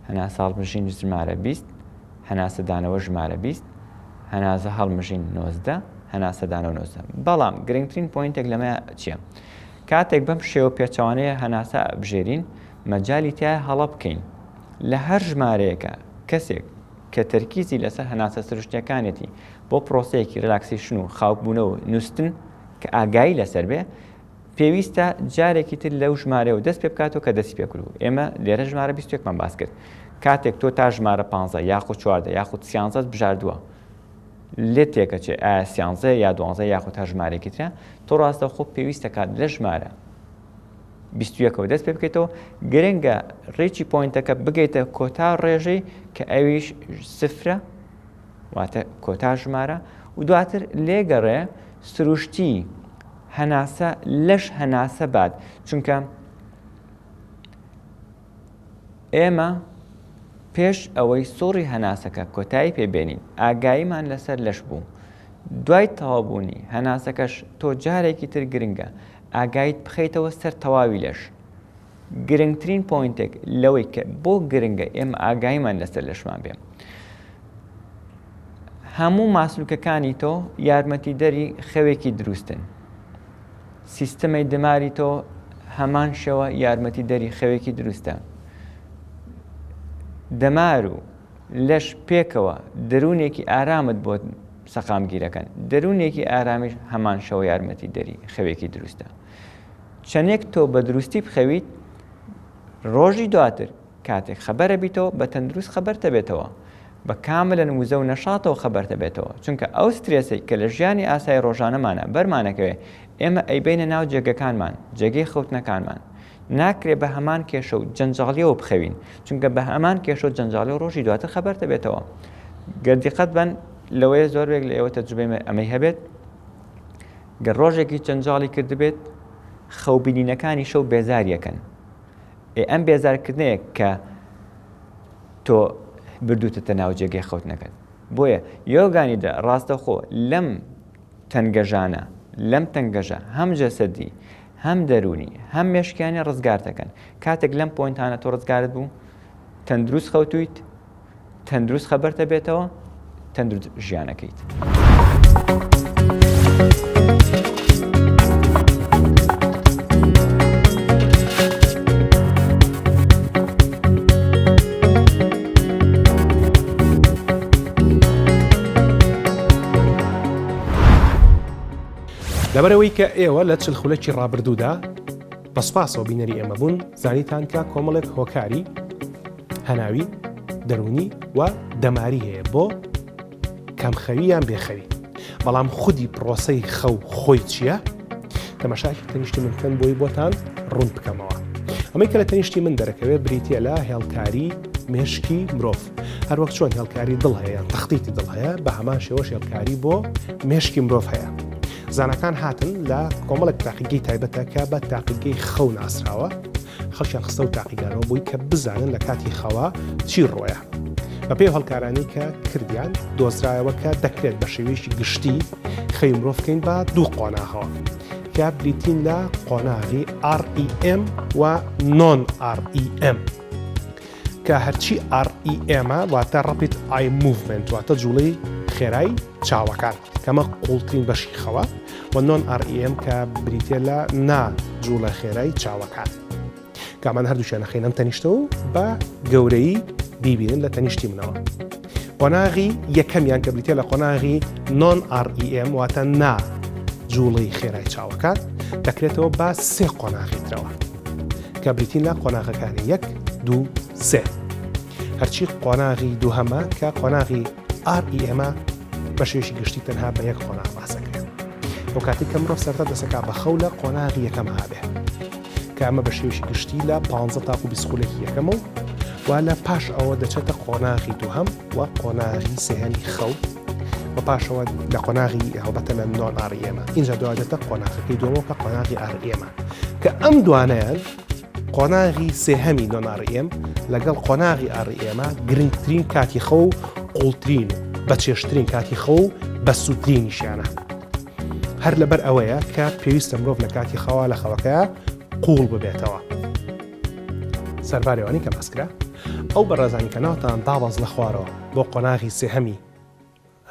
هەناسە هەڵمژین ژمارە 20 هەناسە دانەوە ژمارە 20 هەناسە هەڵمژین 19 هەناسە دانەوە 19 بەڵام گرنگترین پۆینتێک لەمە چییە؟ کاتێک بەم شێوە پێچەوانەیە هەناسە بژێرین مەجالی تایە هەڵە بکەین لە هەر ژمارەیەکە کەسێک کە تەرکیزی لەسەر هەناسە سروشتیەکانێتی بۆ پرۆسەیەکی ریلاکسیشن و خاوبوونەوە نووسن کە ئاگایی لەسەر بێ پێویستە جارێکی تر لەو ژمارەوە دەست پێ بکاتەوە کە دەستی پێکردو ئێمە لێرە ژمارە 21مان باس کرد کاتێک تۆ تا ژمارە 15 یاخود 14 یاخود 13 بژاردووە لێ تێکەچێ ئایا سیانزە یا دوانزە یاخود تا ژمارەیەکی ترە تۆ ڕاستەوخۆ پێویستە کات لە ژمارە 21ەوە دەست پێ بکەیتەوە گرنگە ڕێکی پۆینتەکە بگەیتە کۆتا ڕێژەی کە ئەویش سفرە واتە کۆتا ژمارە و دواتر لێگەڕێ سروشتی هەناسە لەش هەناسە بات چونکە ئێمە پێش ئەوەی سۆڕی هەناسەکە کۆتایی پێبێنین ئاگاییمان لەسەر لەش بوو دوای تەوابوونی هەناسەکەش تۆ جارێکی تر گرنگە ئاگایت بخەیتەوە سەر تەواوی لەش گرنگترین پۆینتێک لەوەی کە بۆ گرنگە ئێمە ئاگاییمان لەسەر لەشمان بێ هەموو ماسلوکەکانی تۆ یارمەتیدەری خەوێکی دروستن سیستەمەی دماری تۆ هەمان شەوە یارمەتیدەری خەوێکی دروستە دەمار و لەش پێکەوە دەروونێکی ئارامت بۆ سەقامگیرەکەن دەروونێکی ئارامیش هەمان شەوە یارمەتیدەری خەوێکی دروستە چەندێک تۆ بە دروستی بخەویت ڕۆژی دواتر کاتێک خەبەرە بیتەوە بە تەندروست خەبەرتە بێتەوە بە کاملەن وزە و نەشاتەوە خەبەرتە بێتەوە چونکە ئەو سترێسی کە لە ژیانی ئاسایی ڕۆژانەمانە بەرمانەکەوێ ئێمە ئەیبینە ناو جێگەکانمان جێگەی خەوتنەکانمان ناکرێ بە هەمان کێشە و جەنجاڵیەوە بخەوین چونکە بە هەمان کێشە و جەنجاڵی و ڕۆژی دواتر خەبەرتە بێتەوە گەردیقەت بن لەوەیە زۆرێک لە ئێوە تەجروبەی ئەمەی هەبێت گەر ڕۆژێکی جەنجاڵی کردبێت خەوبینینەکانی شەو بێزاریەکەن ئەم بێزارکردنەیە کە تۆ بردووتە ناو جێگەی خەوتنەکەت بۆیە یۆگانیدا ڕاستەخۆ لەم تەنگەژانە لەم تەنگەژە هەم جەسەدی هەم دەرونی هەم مێشکیانی ڕزگارتەکەن کاتێک لەم پۆینتانە تۆ ڕزگارت بوو تەندروست خەوتویت تەندروست خەبەرتە بێتەوە تەندروست ژیانەکەیت. لەبەرەوەی کە ئێوە لە چل خولەکی ڕابردوودا بەسپاسەوە بینەری ئێمە بوون زانیتان کە کۆمەڵێک هۆکاری هەناوی دەرونی و دەماری هەیە بۆ کەمخەوی یان بێخەوی بەڵام خودی پرۆسەی خەو خۆی چییە؟ تەماشاکی تەنیشتی منکەن بۆی بۆتان ڕوون بکەمەوە ئەمەی کە لە تەنیشتی من دەرەکەوێت بریتە لە هێڵکاری مێشکی مرۆڤ هەروەک چۆن هێڵکاری دڵ هەیە تەختیتی دڵ هەیە بە هەمان شێوەش هێڵکاری بۆ مێشکی مرۆڤ هەیە زانەکان هاتن لە کۆمەڵێک تاقیگەی تایبەتە کە بە تاقیگەی خەو ناسراوە خەڵکیان خستە و تاقیگانەوە بووی کە بزانن لە کاتی خەوا چی ڕۆیە بە پێی هەڵکارانی کە کردیان دۆزرایەوە کە دەکرێت بە شێوەیەکی گشتی خەوی مرۆڤ بکەین بە دوو قۆناغەوە کە بریتین لە قۆناغی REM و non-REM کە هەرچی REM-ە واتە Rapid Eye Movement واتە جوڵەی خێرای چاوەکان کەمە قوڵترین بەشی خەوە و non-REM کە بریتە لە ناجوڵە خێرای چاوەکان کامان هەردووشیانە خێنم تەنیشتە و بە گەورەی بیبینن لە تەنیشتی منەوە قۆناغی یەکەمیان کە بریتە لە قۆناغی non-REM واتە نا جوڵەی خێرای چاوەکان دەکرێتەوە بە سێ قۆناغی ترەوە کە بریتین لە قۆناغەکانی 1 2 3 هەرچی قۆناغی دووهەمە کە قۆناغی REM بە شێوەیەکی گشتی تەنها بە یەک قۆناغ باسەکرێت ئەو کاتی کە مرۆڤ سەرەتا دەسەکا بە خەو لە قۆناغی یەکەم هابێ کە ئەمە بە شێوەیەکی گشتی لە 15 تاکو 20 خولێکی یەکەمە و لە پاش ئەوە دەچێتە قۆناغی دووهەم و قۆناغی سێهەمی خەو و پاشەوە لە قۆناغی هەڵبەتە لە non-REM اینجا دوادێتە قۆناغەکەی دووەمەوە کە قۆناغی REM کە ئەم دوانەیان قۆناغی سێهەمی non-REM لەگەڵ قۆناغی REM گرنگترین کاتی خەو و قوڵترین بە چێشترین کاتی خەو و بە سووترینیشیانە هەر لەبەر ئەوەیە کە پێویستە مرۆڤ لە کاتی خەوا لە خەوەکەیە قوڵ ببێتەوە سەربارەوەی کە باسکرا ئەو بەڕێزانی کە ناوتان داواز لە خوارەوە بۆ قۆناغی سێهەمی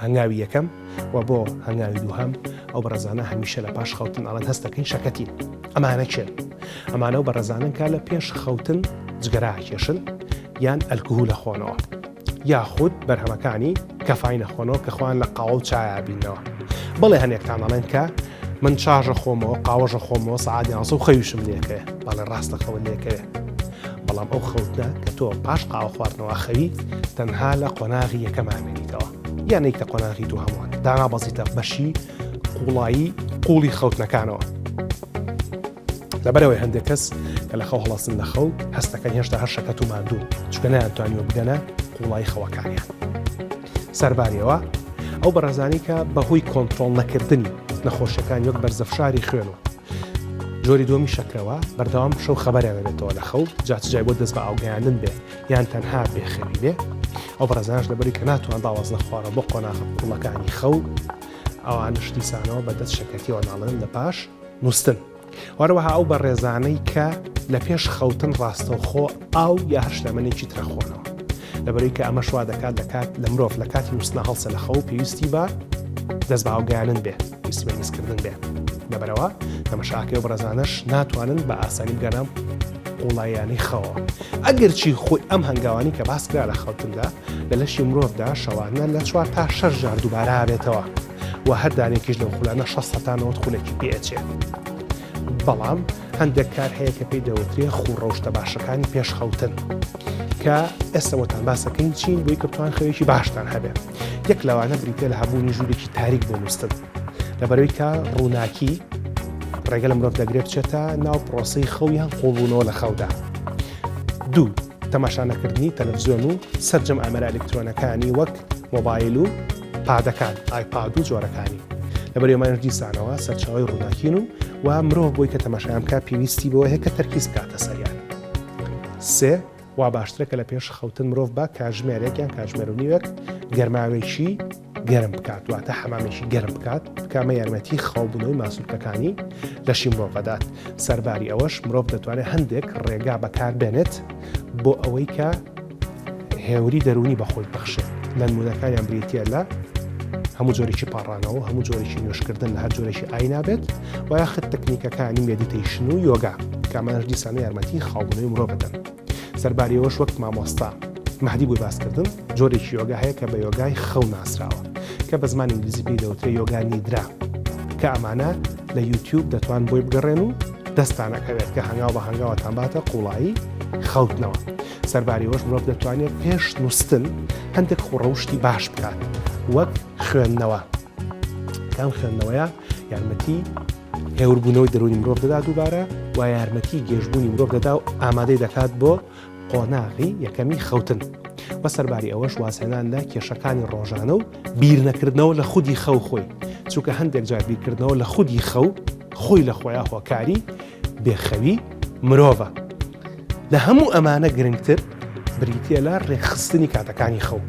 هەنگاوی یەکەم و بۆ هەنگاوی دووهەم ئەو بەڕێزانە هەمیشە لە پاش خەوتن ئەڵەن هەستەکەین شەکەتین ئەمانە چێن ئەمانە و بەڕێزانن کە لە پێش خەوتن جگەرا کێشن یان ئەلکوهۆل لەخۆنەوە یاخود بەرهەمەکانی کەفاین نەخۆنەوە کە خۆیان لە قاوە و چایە بینەوە بەڵێ هەنێکتان دەڵێن کە من چاژە خۆمەوە قاوەژە خۆمەوە سەعاتی 11 و خەویشم لێکەیە بەڵێ ڕاستە خەوە لێکەوێ بەڵام ئەو خەوتنە کە تۆ پاش قاوە خواردنەوە خەوی تەنها لە قۆناغی یەکەم ئامێنیتەوە یان ئەیکە قۆناغی دووهەمووان دانابەزیتە بەشی قوڵایی قوڵی خەوتنەکانەوە. لەبەرەوەی هەندێک کەس کە لە خەو هەڵەسن لە خەوت هەستەکەن هێشتا هەر شەکەت و ماندوو چونکە نەیانتوانیوە بگەنە قوڵایی خەوەکانیان. سەرباریەوە ئەو بەڕێزانی کە بەهۆی کۆنتڕۆڵ نەکردنی نەخۆشیەکان وەک بەرزەفشاری خوێنەوە جۆری دووەمی شەکرەوە بەردەوام شەو خەبەریان دەبێتەوە لە خەو جای بۆ دەست بە ئاوگەیاندن بێ یان تەنها بێخەوی بێ ئەو بەڕێزانش لەبەری کە ناتوان داوازنە خوارە بۆ قۆناغە قوڵەکانی خەو ئەوان شتیسانەوە بەدەست شەکەتیەوە ناڵێن لە پاش نووسن. وەروەها ئەو بەڕێزانەی کە لە پێش خەوتن ڕاستەوخۆ ئاو یا هەر شتەمەنێکی ترەخۆنەوە لەبەرەوەی کە ئەمە شوا دەکات لە مرۆڤ لە کاتی نووسنە هەڵسە لە خەو پێویستی بە دەست بە ئاوگەیاندن بێ پێویستی بە میزکردن بێ. لەبەرەوە تەمەشاکەی و بەڕێزانەش ناتوانن بە ئاسانی بگەنە قوڵاییانەی خەوە. ئەگەر چی خۆی ئەم هەنگاوانی کە باس کرا لە خەوتندا لە لەشی مرۆڤدا شەوانە لە 4 تا 6 جار دووبارە هابێتەوە و هەر دانێکیش لەو خولانە 6 تا 90 خولێکی پێچێت. بەڵام هەندێک کار هەیە کە پێی دەوترێ خوڕەوشتە باشەکانی پێش خەوتن کە ئێستاوەتان باسەکەین چین بۆی کە بتوان خەوێکی باشتان هەبێت. یەک لەوانە بریتێ لە هەبوونی ژوورێکی تاریک بۆ نووسن لەبەرەوەی کە ڕووناکی ڕێگە لە مرۆڤ دەگرێت بچێتە ناو پرۆسەی خەویان قوڵبوونەوە لە خەودا. دوو تەماشانەکردنی تەلەڤیزیۆن و سەرجەم ئامێرە ئەلکترۆنەکانی وەک مۆبایل و پادەکان ئایپاد و جۆرەکانی لەبەر ئێمانش دیسانەوە سەرچاوی ڕووناکین و مرۆڤ بۆی کە تەماشایان بکات پێویستی بەوە هەیە کە تەرکیز بکاتە سەریان. سێ وا باشترە کە لە پێش خەوتن مرۆڤ بە کاتژمێرێکیان کاتژمێر و نیوەک گەرماوێکی گەرم بکات واتە حەمامێکی گەرم بکات بکامە یارمەتی خەوبوونەوەی ماسوولکەکانی لەشی مرۆڤدات. سەرباری ئەوەش مرۆڤ دەتوانێت هەندێک ڕێگا بەکاربێنێت بۆ ئەوەی کە هێوری دەرونی بەخۆی بەخشێت. لە نمونەکانیان بریتە لە هەموو جۆرێکی پاڕانەوە هەموو جۆرێکی نوێشکردن لە هەر جۆرێکی ئای نابێت و یاخت تەکنیکەکانی مێدیتەیشن و یۆگا کامانش دیسانە یارمەتی خەوبوونەوەی مرۆڤ بدەن. سەرباری ئەوەش وەک مامۆستا مەهدی بووی باسکردن جۆرێکی یۆگا هەیە کە بە یۆگای خەو ناسراوە کە بە زمانی ئینگلیزی پێی دەوترێت یۆگا نیدرا کە ئەمانە لە یوتیوب دەتوان بۆی بگەڕێن و دەستانەکەوێت کە هەنگاو بە هەنگاوەتان باتە قوڵایی خەوتنەوە. سەرباری ئەوەش مرۆڤ دەتوانێت پێش نووسن هەندێک خوڕەوشتی باش بکات وەک خوێندنەوە. کام خوێندنەوەیە یارمەتی هێوربوونەوەی دەرونی مرۆڤ دەدا دووبارە و یارمەتی گێژبوونی مرۆڤ دەدا و ئامادەی دەکات بۆ قۆناغی یەکەمی خەوتن. بە سەرباری ئەوەش واسێنان لە کێشەکانی ڕۆژانە و بیرنەکردنەوە لە خودی خەو خۆی چونکە هەندێک جار بیرکردنەوە لە خودی خەو خۆی لە خۆیان هۆکاری بێخەوی مرۆڤە. لە هەموو ئەمانە گرنگتر بریتە لە ڕێخستنی کاتەکانی خەو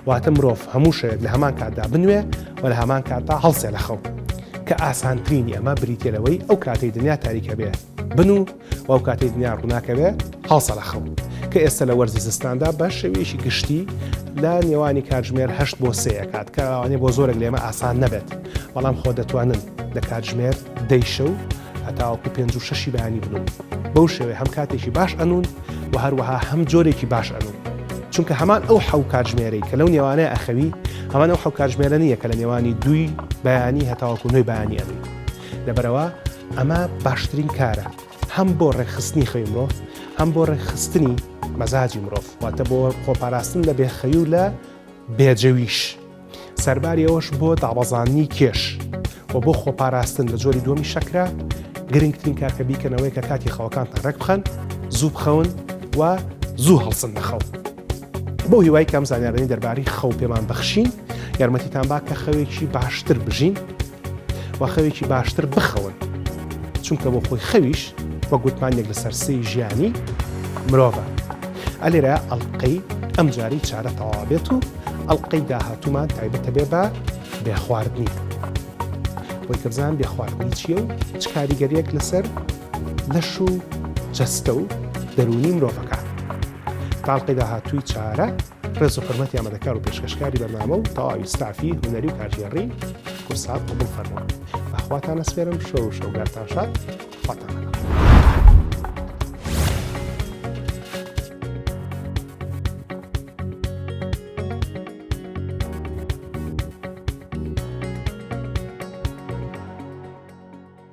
واتە مرۆڤ هەموو شێت لە هەمان کاتدا بنوێ و لە هەمان کاتدا هەڵسێ لە خەو کە ئاسانترینی ئەمە بریتێلەوەی ئەو کاتەی دنیا تاریکە بێ بن و ئەو کاتەی دنیا ڕووناکە بێ هەڵسە لە خەو کە ئێستا لە وەرزی زستاندا بە شێوەیەکی گشتی لە نێوانی کاتژمێر 8 بۆ 3 کات کە ئەوانێ بۆ زۆرێک لێمە ئاسان نەبێت بەڵام خۆ دەتوانن لە کاتژمێر 10 شەو هەتاوەکو 5 و 6 بەیانی بنون بەو شێوەیە هەم کاتێکی باش ئەنون و هەروەها هەم جۆرێکی باش ئەنون چونکە هەمان ئەو حەو کاتژمێرەی کە لەو نێوانەیە ئەخەوی هەمان ئەو حەو کاتژمێرە نییە کە لە نێوانی 2 بەیانی هەتاوەکو 9 بەیانی ئەنوی. لەبەرەوە ئەمە باشترین کارە هەم بۆ ڕێخستنی خەوی مرۆڤ هەم بۆ ڕێخستنی مەزاجی مرۆڤ واتە بۆ خۆپاراستن لە بێخەوی و لە بێجەویش. سەرباری ئەوەش بۆ دابەزاننی کێش و بۆ خۆپاراستن لە جۆری دووەمی شەکرا گرنگترین کارکە بیکەنەوەی کە کاتی خەوەکانتان ڕێک بخەن زوو بخەون و زوو هەڵسن لە خەو. بۆ هیوای کەم زانیاردنی دەربارەی خەو پێمان بەخشین یارمەتیتان با کە خەوێکی باشتر بژین و خەوێکی باشتر بخەون چونکە بۆ خۆی خەویش وە گوتمانێک لە سەرسەی ژیانی مرۆڤە. ئەلێرە ئەڵلقەی ئەم جاری چارە تەواو بێت و ئەڵلقەی داهاتوومان تایبەتە بێ بە بێخواردنی بۆی کە بزان بێخواردنی چییە و چ کاریگەریەک لەسەر لەش و جەستە و دەرونی مرۆڤەکان. تاڵلقەی داهاتووی چارە ڕێز و حورمەتی ئامادەکار و پێشکەشکاری بەرنامە و تەواوی ستافی هونەری و کارژێڕی کورسات قبول فەرموون. بەخواتان ئەسپێرم شەو و شەوگارتان شاد خواتان لەگەڵ.